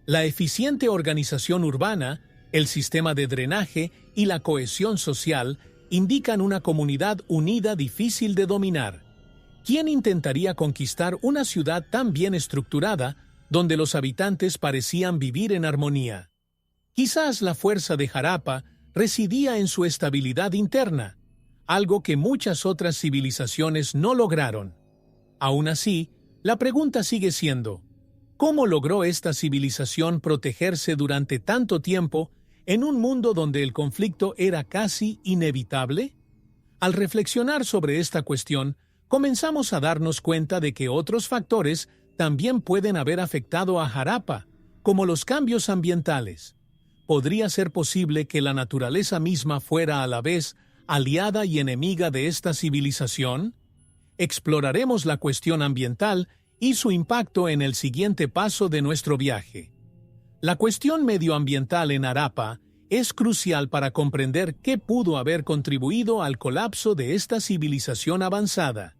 La eficiente organización urbana, el sistema de drenaje y la cohesión social indican una comunidad unida difícil de dominar. ¿Quién intentaría conquistar una ciudad tan bien estructurada, donde los habitantes parecían vivir en armonía? Quizás la fuerza de Harappa residía en su estabilidad interna, algo que muchas otras civilizaciones no lograron. Aún así, la pregunta sigue siendo: ¿cómo logró esta civilización protegerse durante tanto tiempo en un mundo donde el conflicto era casi inevitable? Al reflexionar sobre esta cuestión, comenzamos a darnos cuenta de que otros factores también pueden haber afectado a Harappa, como los cambios ambientales. ¿Podría ser posible que la naturaleza misma fuera a la vez aliada y enemiga de esta civilización? Exploraremos la cuestión ambiental y su impacto en el siguiente paso de nuestro viaje. La cuestión medioambiental en Harappa es crucial para comprender qué pudo haber contribuido al colapso de esta civilización avanzada.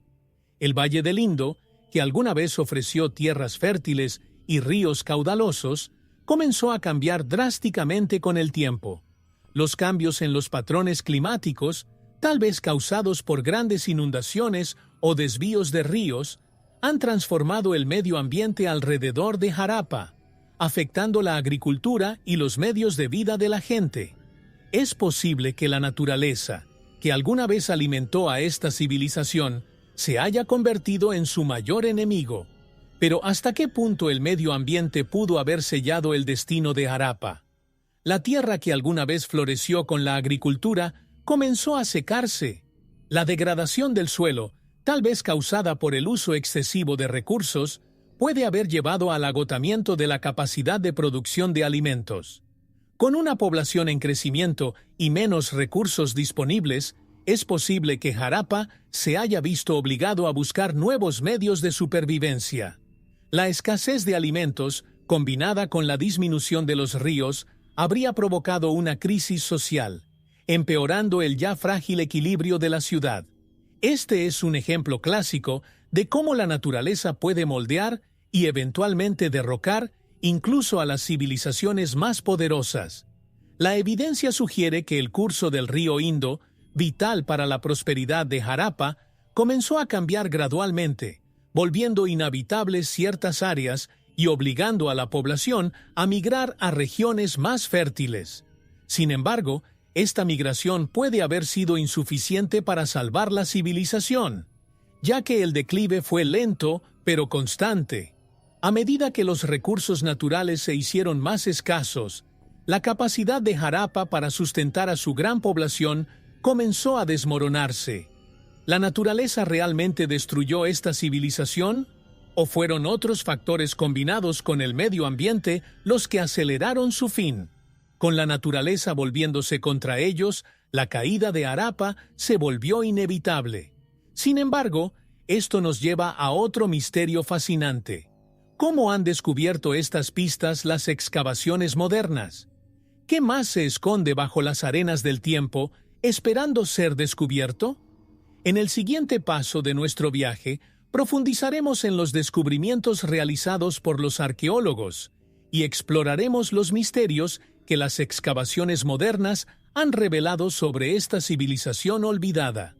El Valle del Indo, que alguna vez ofreció tierras fértiles y ríos caudalosos, comenzó a cambiar drásticamente con el tiempo. Los cambios en los patrones climáticos, tal vez causados por grandes inundaciones o desvíos de ríos, han transformado el medio ambiente alrededor de Harappa, afectando la agricultura y los medios de vida de la gente. Es posible que la naturaleza, que alguna vez alimentó a esta civilización, se haya convertido en su mayor enemigo. Pero ¿hasta qué punto el medio ambiente pudo haber sellado el destino de Harappa? La tierra que alguna vez floreció con la agricultura comenzó a secarse. La degradación del suelo, tal vez causada por el uso excesivo de recursos, puede haber llevado al agotamiento de la capacidad de producción de alimentos. Con una población en crecimiento y menos recursos disponibles, es posible que Harappa se haya visto obligado a buscar nuevos medios de supervivencia. La escasez de alimentos, combinada con la disminución de los ríos, habría provocado una crisis social, empeorando el ya frágil equilibrio de la ciudad. Este es un ejemplo clásico de cómo la naturaleza puede moldear y eventualmente derrocar incluso a las civilizaciones más poderosas. La evidencia sugiere que el curso del río Indo, vital para la prosperidad de Harappa, comenzó a cambiar gradualmente, volviendo inhabitables ciertas áreas y obligando a la población a migrar a regiones más fértiles. Sin embargo, esta migración puede haber sido insuficiente para salvar la civilización, ya que el declive fue lento pero constante. A medida que los recursos naturales se hicieron más escasos, la capacidad de Harappa para sustentar a su gran población comenzó a desmoronarse. ¿La naturaleza realmente destruyó esta civilización? ¿O fueron otros factores combinados con el medio ambiente los que aceleraron su fin? Con la naturaleza volviéndose contra ellos, la caída de Harappa se volvió inevitable. Sin embargo, esto nos lleva a otro misterio fascinante. ¿Cómo han descubierto estas pistas las excavaciones modernas? ¿Qué más se esconde bajo las arenas del tiempo, esperando ser descubierto? En el siguiente paso de nuestro viaje, profundizaremos en los descubrimientos realizados por los arqueólogos y exploraremos los misterios que las excavaciones modernas han revelado sobre esta civilización olvidada.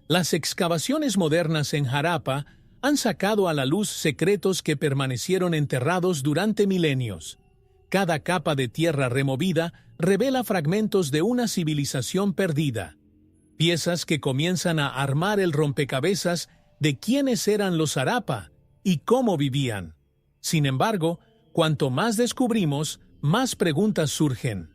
Las excavaciones modernas en Harappa han sacado a la luz secretos que permanecieron enterrados durante milenios. Cada capa de tierra removida revela fragmentos de una civilización perdida, piezas que comienzan a armar el rompecabezas de quiénes eran los Harappa y cómo vivían. Sin embargo, cuanto más descubrimos, más preguntas surgen.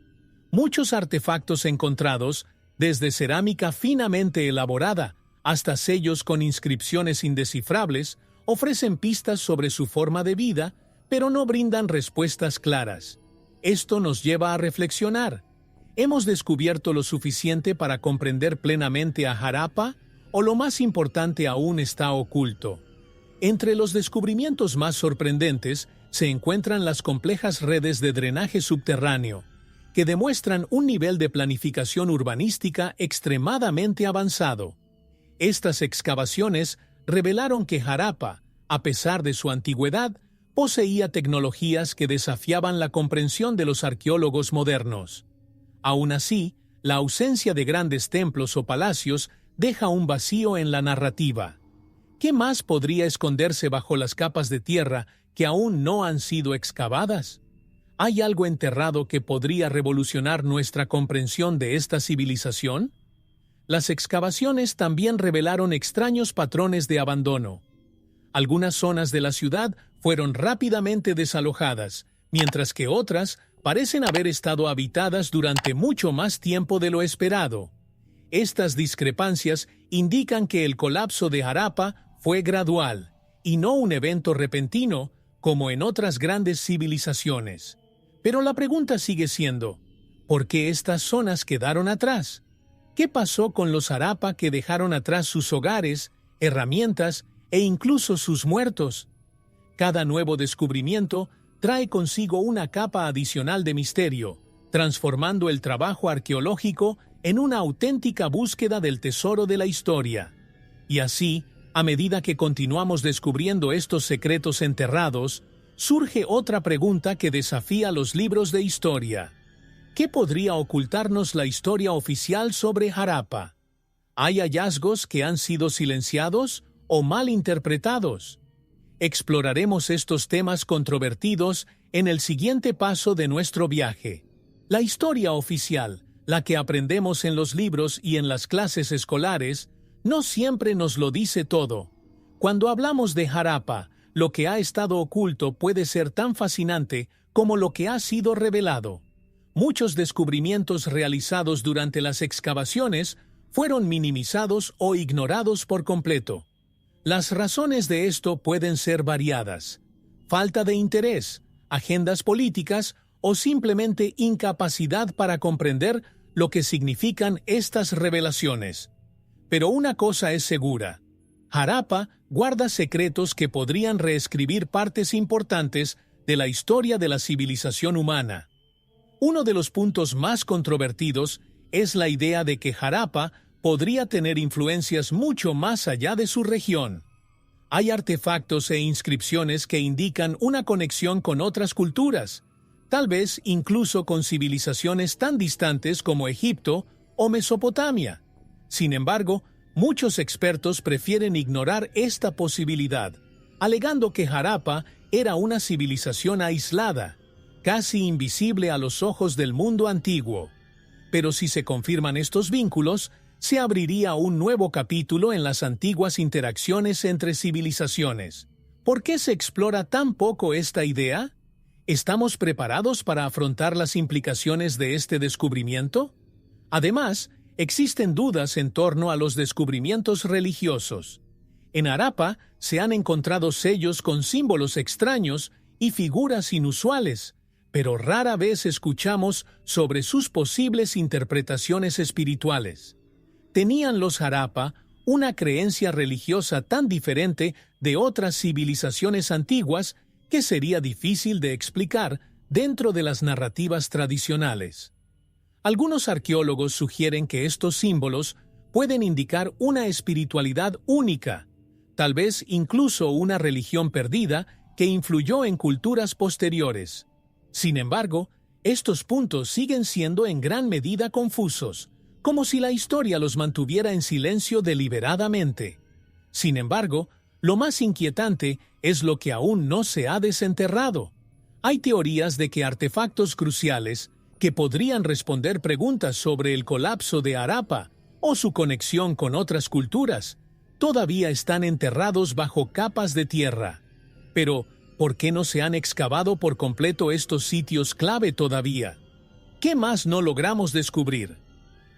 Muchos artefactos encontrados, desde cerámica finamente elaborada hasta sellos con inscripciones indescifrables, ofrecen pistas sobre su forma de vida, pero no brindan respuestas claras. Esto nos lleva a reflexionar. ¿Hemos descubierto lo suficiente para comprender plenamente a Harappa, o lo más importante aún está oculto? Entre los descubrimientos más sorprendentes se encuentran las complejas redes de drenaje subterráneo, que demuestran un nivel de planificación urbanística extremadamente avanzado. Estas excavaciones revelaron que Harappa, a pesar de su antigüedad, poseía tecnologías que desafiaban la comprensión de los arqueólogos modernos. Aún así, la ausencia de grandes templos o palacios deja un vacío en la narrativa. ¿Qué más podría esconderse bajo las capas de tierra que aún no han sido excavadas? ¿Hay algo enterrado que podría revolucionar nuestra comprensión de esta civilización? Las excavaciones también revelaron extraños patrones de abandono. Algunas zonas de la ciudad fueron rápidamente desalojadas, mientras que otras parecen haber estado habitadas durante mucho más tiempo de lo esperado. Estas discrepancias indican que el colapso de Harappa fue gradual, y no un evento repentino, como en otras grandes civilizaciones. Pero la pregunta sigue siendo, ¿por qué estas zonas quedaron atrás? ¿Qué pasó con los Harappa que dejaron atrás sus hogares, herramientas e incluso sus muertos? Cada nuevo descubrimiento trae consigo una capa adicional de misterio, transformando el trabajo arqueológico en una auténtica búsqueda del tesoro de la historia. Y así, A medida que continuamos descubriendo estos secretos enterrados, surge otra pregunta que desafía los libros de historia. ¿Qué podría ocultarnos la historia oficial sobre Harappa? ¿Hay hallazgos que han sido silenciados o mal interpretados? Exploraremos estos temas controvertidos en el siguiente paso de nuestro viaje. La historia oficial, la que aprendemos en los libros y en las clases escolares, no siempre nos lo dice todo. Cuando hablamos de Harappa, lo que ha estado oculto puede ser tan fascinante como lo que ha sido revelado. Muchos descubrimientos realizados durante las excavaciones fueron minimizados o ignorados por completo. Las razones de esto pueden ser variadas: falta de interés, agendas políticas o simplemente incapacidad para comprender lo que significan estas revelaciones. Pero una cosa es segura: Harappa guarda secretos que podrían reescribir partes importantes de la historia de la civilización humana. Uno de los puntos más controvertidos es la idea de que Harappa podría tener influencias mucho más allá de su región. Hay artefactos e inscripciones que indican una conexión con otras culturas, tal vez incluso con civilizaciones tan distantes como Egipto o Mesopotamia. Sin embargo, muchos expertos prefieren ignorar esta posibilidad, alegando que Harappa era una civilización aislada, casi invisible a los ojos del mundo antiguo. Pero si se confirman estos vínculos, se abriría un nuevo capítulo en las antiguas interacciones entre civilizaciones. ¿Por qué se explora tan poco esta idea? ¿Estamos preparados para afrontar las implicaciones de este descubrimiento? Además, existen dudas en torno a los descubrimientos religiosos. En Harappa se han encontrado sellos con símbolos extraños y figuras inusuales, pero rara vez escuchamos sobre sus posibles interpretaciones espirituales. ¿Tenían los Harappa una creencia religiosa tan diferente de otras civilizaciones antiguas que sería difícil de explicar dentro de las narrativas tradicionales? Algunos arqueólogos sugieren que estos símbolos pueden indicar una espiritualidad única, tal vez incluso una religión perdida que influyó en culturas posteriores. Sin embargo, estos puntos siguen siendo en gran medida confusos, como si la historia los mantuviera en silencio deliberadamente. Sin embargo, lo más inquietante es lo que aún no se ha desenterrado. Hay teorías de que artefactos cruciales, que podrían responder preguntas sobre el colapso de Harappa o su conexión con otras culturas, todavía están enterrados bajo capas de tierra. Pero, ¿por qué no se han excavado por completo estos sitios clave todavía? ¿Qué más no logramos descubrir?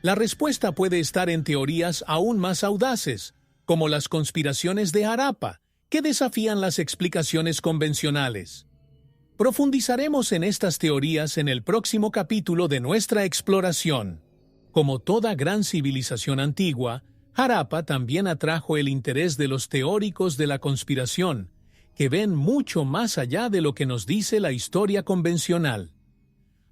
La respuesta puede estar en teorías aún más audaces, como las conspiraciones de Harappa, que desafían las explicaciones convencionales. Profundizaremos en estas teorías en el próximo capítulo de nuestra exploración. Como toda gran civilización antigua, Harappa también atrajo el interés de los teóricos de la conspiración, que ven mucho más allá de lo que nos dice la historia convencional.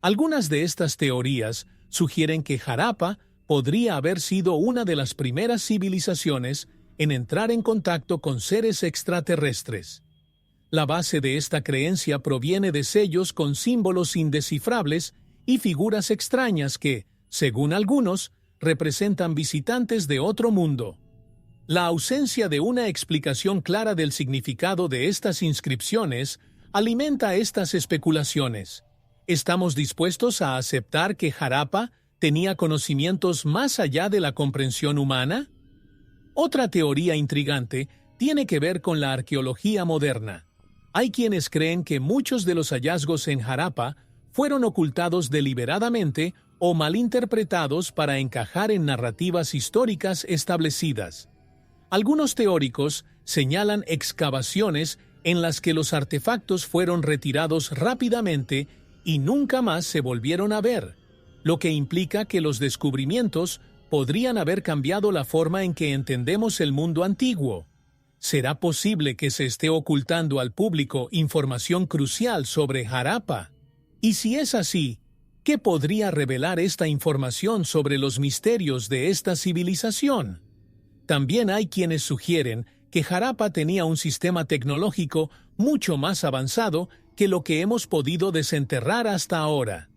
Algunas de estas teorías sugieren que Harappa podría haber sido una de las primeras civilizaciones en entrar en contacto con seres extraterrestres. La base de esta creencia proviene de sellos con símbolos indescifrables y figuras extrañas que, según algunos, representan visitantes de otro mundo. La ausencia de una explicación clara del significado de estas inscripciones alimenta estas especulaciones. ¿Estamos dispuestos a aceptar que Harappa tenía conocimientos más allá de la comprensión humana? Otra teoría intrigante tiene que ver con la arqueología moderna. Hay quienes creen que muchos de los hallazgos en Harappa fueron ocultados deliberadamente o malinterpretados para encajar en narrativas históricas establecidas. Algunos teóricos señalan excavaciones en las que los artefactos fueron retirados rápidamente y nunca más se volvieron a ver, lo que implica que los descubrimientos podrían haber cambiado la forma en que entendemos el mundo antiguo. ¿Será posible que se esté ocultando al público información crucial sobre Harappa? Y si es así, ¿qué podría revelar esta información sobre los misterios de esta civilización? También hay quienes sugieren que Harappa tenía un sistema tecnológico mucho más avanzado que lo que hemos podido desenterrar hasta ahora.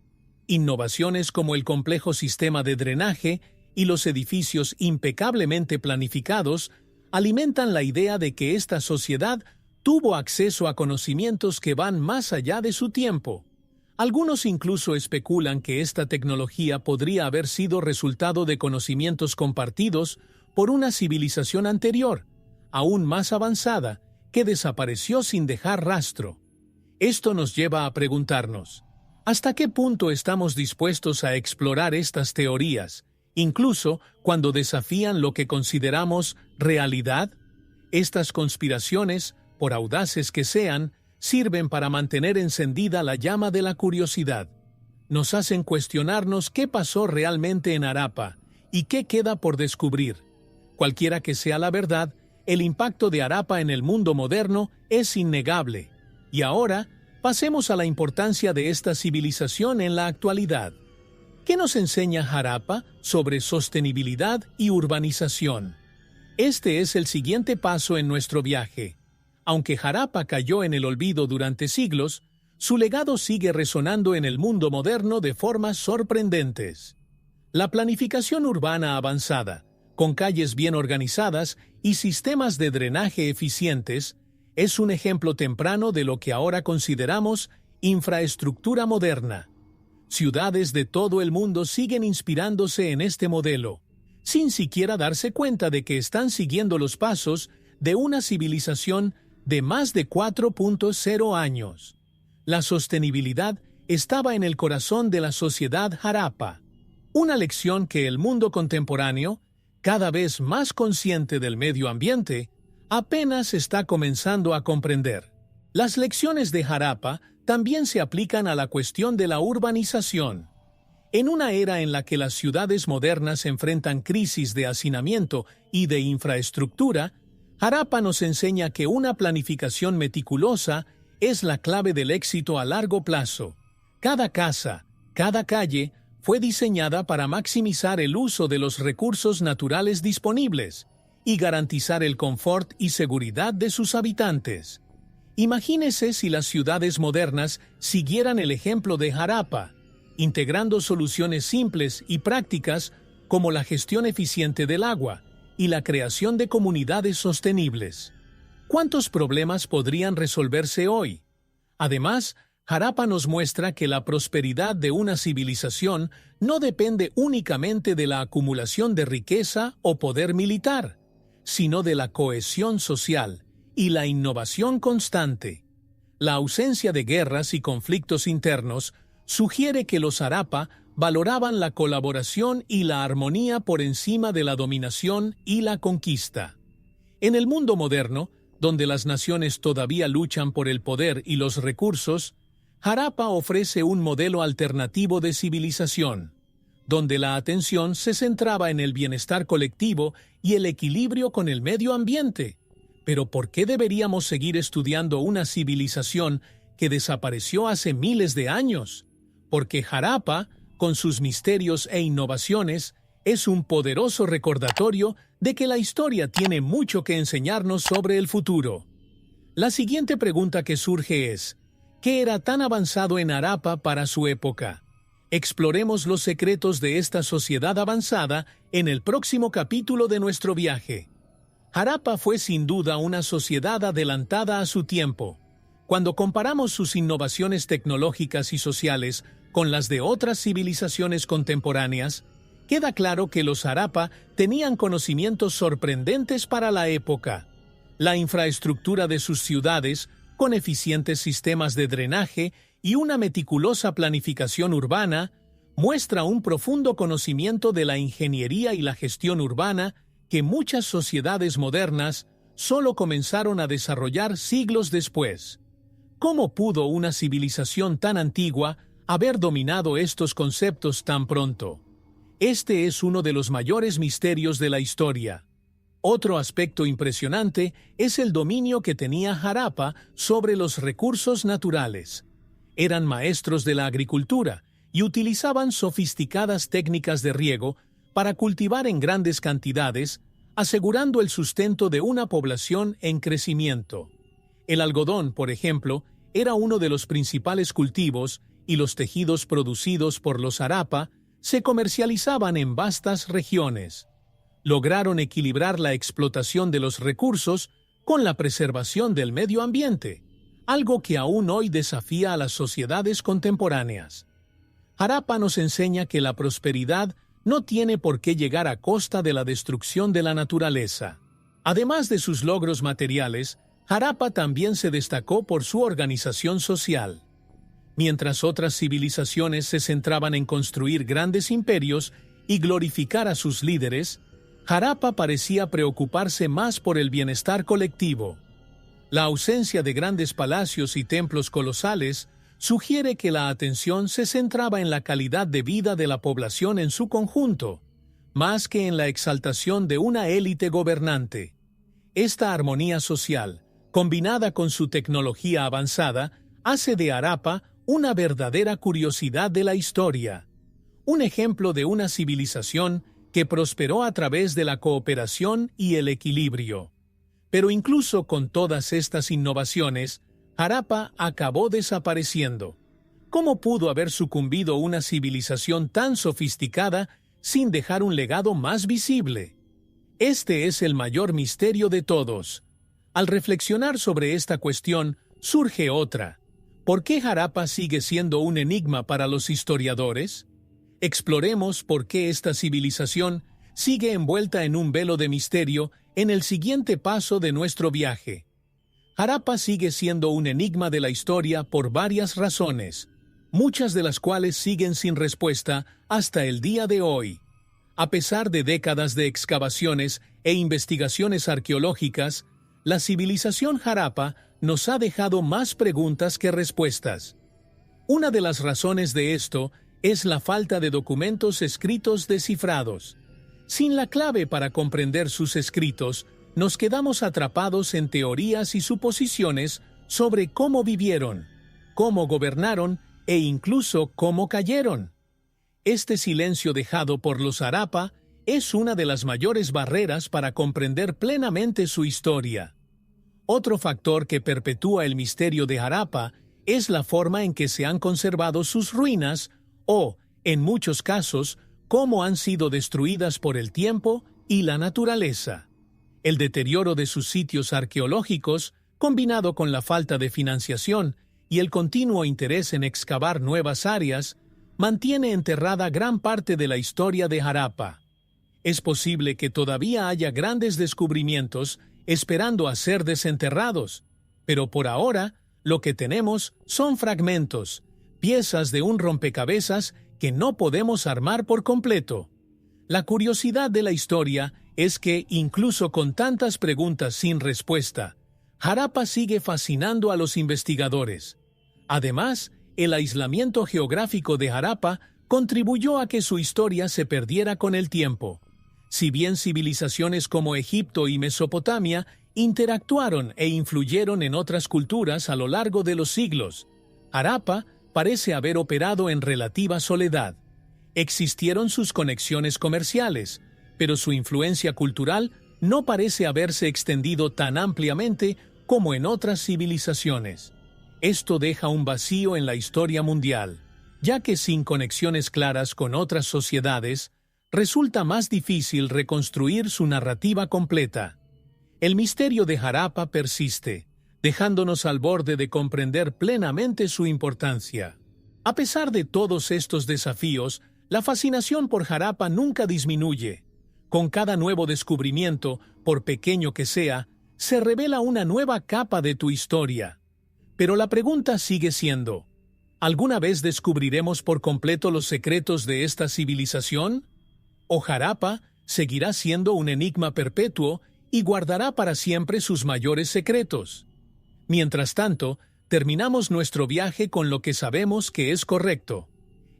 Innovaciones como el complejo sistema de drenaje y los edificios impecablemente planificados alimentan la idea de que esta sociedad tuvo acceso a conocimientos que van más allá de su tiempo. Algunos incluso especulan que esta tecnología podría haber sido resultado de conocimientos compartidos por una civilización anterior, aún más avanzada, que desapareció sin dejar rastro. Esto nos lleva a preguntarnos, ¿hasta qué punto estamos dispuestos a explorar estas teorías, incluso cuando desafían lo que consideramos realidad? Estas conspiraciones, por audaces que sean, sirven para mantener encendida la llama de la curiosidad. Nos hacen cuestionarnos qué pasó realmente en Harappa y qué queda por descubrir. Cualquiera que sea la verdad, el impacto de Harappa en el mundo moderno es innegable. Y ahora, pasemos a la importancia de esta civilización en la actualidad. ¿Qué nos enseña Harappa sobre sostenibilidad y urbanización? Este es el siguiente paso en nuestro viaje. Aunque Harappa cayó en el olvido durante siglos, su legado sigue resonando en el mundo moderno de formas sorprendentes. La planificación urbana avanzada, con calles bien organizadas y sistemas de drenaje eficientes, es un ejemplo temprano de lo que ahora consideramos infraestructura moderna. Ciudades de todo el mundo siguen inspirándose en este modelo, sin siquiera darse cuenta de que están siguiendo los pasos de una civilización de más de 4.0 años. La sostenibilidad estaba en el corazón de la sociedad Harappa, una lección que el mundo contemporáneo, cada vez más consciente del medio ambiente, apenas está comenzando a comprender. Las lecciones de Harappa también se aplican a la cuestión de la urbanización. En una era en la que las ciudades modernas enfrentan crisis de hacinamiento y de infraestructura, Harappa nos enseña que una planificación meticulosa es la clave del éxito a largo plazo. Cada casa, cada calle, fue diseñada para maximizar el uso de los recursos naturales disponibles y garantizar el confort y seguridad de sus habitantes. Imagínese si las ciudades modernas siguieran el ejemplo de Harappa, integrando soluciones simples y prácticas como la gestión eficiente del agua y la creación de comunidades sostenibles. ¿Cuántos problemas podrían resolverse hoy? Además, Harappa nos muestra que la prosperidad de una civilización no depende únicamente de la acumulación de riqueza o poder militar, sino de la cohesión social y la innovación constante. La ausencia de guerras y conflictos internos sugiere que los Harappa valoraban la colaboración y la armonía por encima de la dominación y la conquista. En el mundo moderno, donde las naciones todavía luchan por el poder y los recursos, Harappa ofrece un modelo alternativo de civilización, donde la atención se centraba en el bienestar colectivo y el equilibrio con el medio ambiente. Pero ¿por qué deberíamos seguir estudiando una civilización que desapareció hace miles de años? Porque Harappa, con sus misterios e innovaciones, es un poderoso recordatorio de que la historia tiene mucho que enseñarnos sobre el futuro. La siguiente pregunta que surge es, ¿qué era tan avanzado en Harappa para su época? Exploremos los secretos de esta sociedad avanzada en el próximo capítulo de nuestro viaje. Harappa fue sin duda una sociedad adelantada a su tiempo. Cuando comparamos sus innovaciones tecnológicas y sociales con las de otras civilizaciones contemporáneas, queda claro que los Harappa tenían conocimientos sorprendentes para la época. La infraestructura de sus ciudades, con eficientes sistemas de drenaje y una meticulosa planificación urbana, muestra un profundo conocimiento de la ingeniería y la gestión urbana que muchas sociedades modernas solo comenzaron a desarrollar siglos después. ¿Cómo pudo una civilización tan antigua haber dominado estos conceptos tan pronto? Este es uno de los mayores misterios de la historia. Otro aspecto impresionante es el dominio que tenía Harappa sobre los recursos naturales. Eran maestros de la agricultura y utilizaban sofisticadas técnicas de riego para cultivar en grandes cantidades, asegurando el sustento de una población en crecimiento. El algodón, por ejemplo, era uno de los principales cultivos y los tejidos producidos por los Harappa se comercializaban en vastas regiones. Lograron equilibrar la explotación de los recursos con la preservación del medio ambiente, algo que aún hoy desafía a las sociedades contemporáneas. Harappa nos enseña que la prosperidad no tiene por qué llegar a costa de la destrucción de la naturaleza. Además de sus logros materiales, Harappa también se destacó por su organización social. Mientras otras civilizaciones se centraban en construir grandes imperios y glorificar a sus líderes, Harappa parecía preocuparse más por el bienestar colectivo. La ausencia de grandes palacios y templos colosales sugiere que la atención se centraba en la calidad de vida de la población en su conjunto, más que en la exaltación de una élite gobernante. Esta armonía social, combinada con su tecnología avanzada, hace de Harappa una verdadera curiosidad de la historia. Un ejemplo de una civilización que prosperó a través de la cooperación y el equilibrio. Pero incluso con todas estas innovaciones, Harappa acabó desapareciendo. ¿Cómo pudo haber sucumbido una civilización tan sofisticada sin dejar un legado más visible? Este es el mayor misterio de todos. Al reflexionar sobre esta cuestión, surge otra. ¿Por qué Harappa sigue siendo un enigma para los historiadores? Exploremos por qué esta civilización sigue envuelta en un velo de misterio en el siguiente paso de nuestro viaje. Harappa sigue siendo un enigma de la historia por varias razones, muchas de las cuales siguen sin respuesta hasta el día de hoy. A pesar de décadas de excavaciones e investigaciones arqueológicas, la civilización Harappa nos ha dejado más preguntas que respuestas. Una de las razones de esto es la falta de documentos escritos descifrados. Sin la clave para comprender sus escritos, nos quedamos atrapados en teorías y suposiciones sobre cómo vivieron, cómo gobernaron e incluso cómo cayeron. Este silencio dejado por los Harappa es una de las mayores barreras para comprender plenamente su historia. Otro factor que perpetúa el misterio de Harappa es la forma en que se han conservado sus ruinas o, en muchos casos, cómo han sido destruidas por el tiempo y la naturaleza. El deterioro de sus sitios arqueológicos, combinado con la falta de financiación y el continuo interés en excavar nuevas áreas, mantiene enterrada gran parte de la historia de Harappa. Es posible que todavía haya grandes descubrimientos esperando a ser desenterrados, pero por ahora lo que tenemos son fragmentos, piezas de un rompecabezas que no podemos armar por completo. La curiosidad de la historia es que, incluso con tantas preguntas sin respuesta, Harappa sigue fascinando a los investigadores. Además, el aislamiento geográfico de Harappa contribuyó a que su historia se perdiera con el tiempo. Si bien civilizaciones como Egipto y Mesopotamia interactuaron e influyeron en otras culturas a lo largo de los siglos, Harappa parece haber operado en relativa soledad. Existieron sus conexiones comerciales, pero su influencia cultural no parece haberse extendido tan ampliamente como en otras civilizaciones. Esto deja un vacío en la historia mundial, ya que sin conexiones claras con otras sociedades, resulta más difícil reconstruir su narrativa completa. El misterio de Harappa persiste, dejándonos al borde de comprender plenamente su importancia. A pesar de todos estos desafíos, la fascinación por Harappa nunca disminuye. Con cada nuevo descubrimiento, por pequeño que sea, se revela una nueva capa de tu historia. Pero la pregunta sigue siendo, ¿alguna vez descubriremos por completo los secretos de esta civilización? ¿O Harappa seguirá siendo un enigma perpetuo y guardará para siempre sus mayores secretos? Mientras tanto, terminamos nuestro viaje con lo que sabemos que es correcto: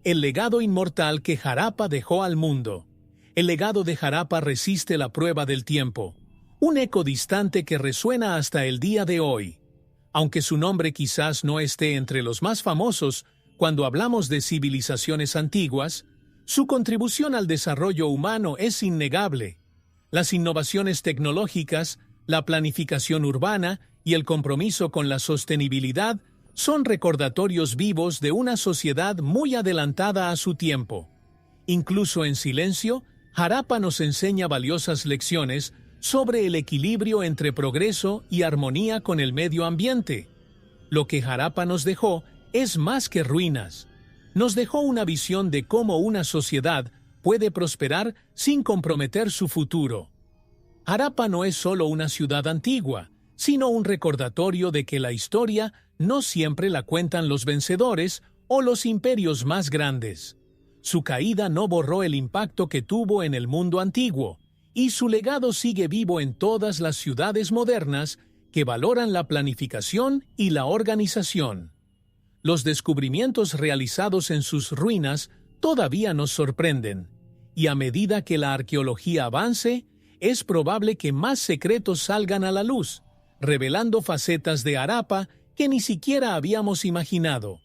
el legado inmortal que Harappa dejó al mundo. El legado de Harappa resiste la prueba del tiempo, un eco distante que resuena hasta el día de hoy. Aunque su nombre quizás no esté entre los más famosos cuando hablamos de civilizaciones antiguas, su contribución al desarrollo humano es innegable. Las innovaciones tecnológicas, la planificación urbana y el compromiso con la sostenibilidad son recordatorios vivos de una sociedad muy adelantada a su tiempo. Incluso en silencio, Harappa nos enseña valiosas lecciones sobre el equilibrio entre progreso y armonía con el medio ambiente. Lo que Harappa nos dejó es más que ruinas. Nos dejó una visión de cómo una sociedad puede prosperar sin comprometer su futuro. Harappa no es solo una ciudad antigua, sino un recordatorio de que la historia no siempre la cuentan los vencedores o los imperios más grandes. Su caída no borró el impacto que tuvo en el mundo antiguo, y su legado sigue vivo en todas las ciudades modernas que valoran la planificación y la organización. Los descubrimientos realizados en sus ruinas todavía nos sorprenden, y a medida que la arqueología avance, es probable que más secretos salgan a la luz, revelando facetas de Harappa que ni siquiera habíamos imaginado.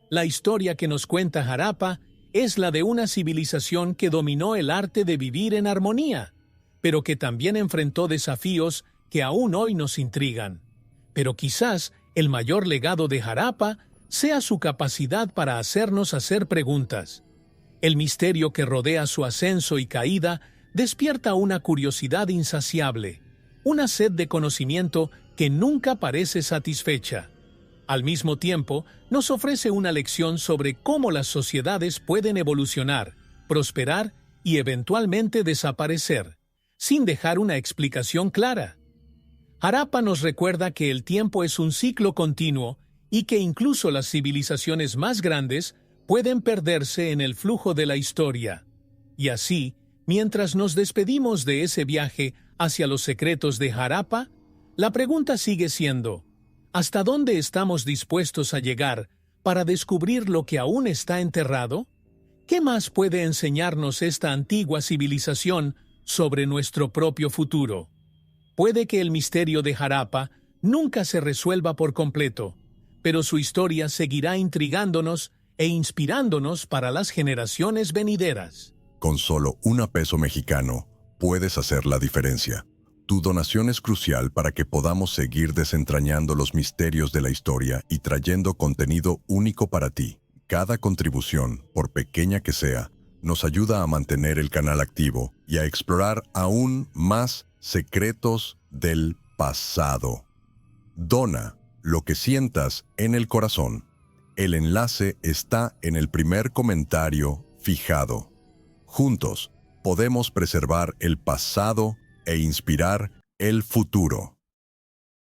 La historia que nos cuenta Harappa es la de una civilización que dominó el arte de vivir en armonía, pero que también enfrentó desafíos que aún hoy nos intrigan. Pero quizás el mayor legado de Harappa sea su capacidad para hacernos hacer preguntas. El misterio que rodea su ascenso y caída despierta una curiosidad insaciable, una sed de conocimiento que nunca parece satisfecha. Al mismo tiempo, nos ofrece una lección sobre cómo las sociedades pueden evolucionar, prosperar y eventualmente desaparecer, sin dejar una explicación clara. Harappa nos recuerda que el tiempo es un ciclo continuo y que incluso las civilizaciones más grandes pueden perderse en el flujo de la historia. Y así, mientras nos despedimos de ese viaje hacia los secretos de Harappa, la pregunta sigue siendo: ¿hasta dónde estamos dispuestos a llegar para descubrir lo que aún está enterrado? ¿Qué más puede enseñarnos esta antigua civilización sobre nuestro propio futuro? Puede que el misterio de Harappa nunca se resuelva por completo, pero su historia seguirá intrigándonos e inspirándonos para las generaciones venideras. Con solo $1 mexicano, puedes hacer la diferencia. Tu donación es crucial para que podamos seguir desentrañando los misterios de la historia y trayendo contenido único para ti. Cada contribución, por pequeña que sea, nos ayuda a mantener el canal activo y a explorar aún más secretos del pasado. Dona lo que sientas en el corazón. El enlace está en el primer comentario fijado. Juntos, podemos preservar el pasado e inspirar el futuro.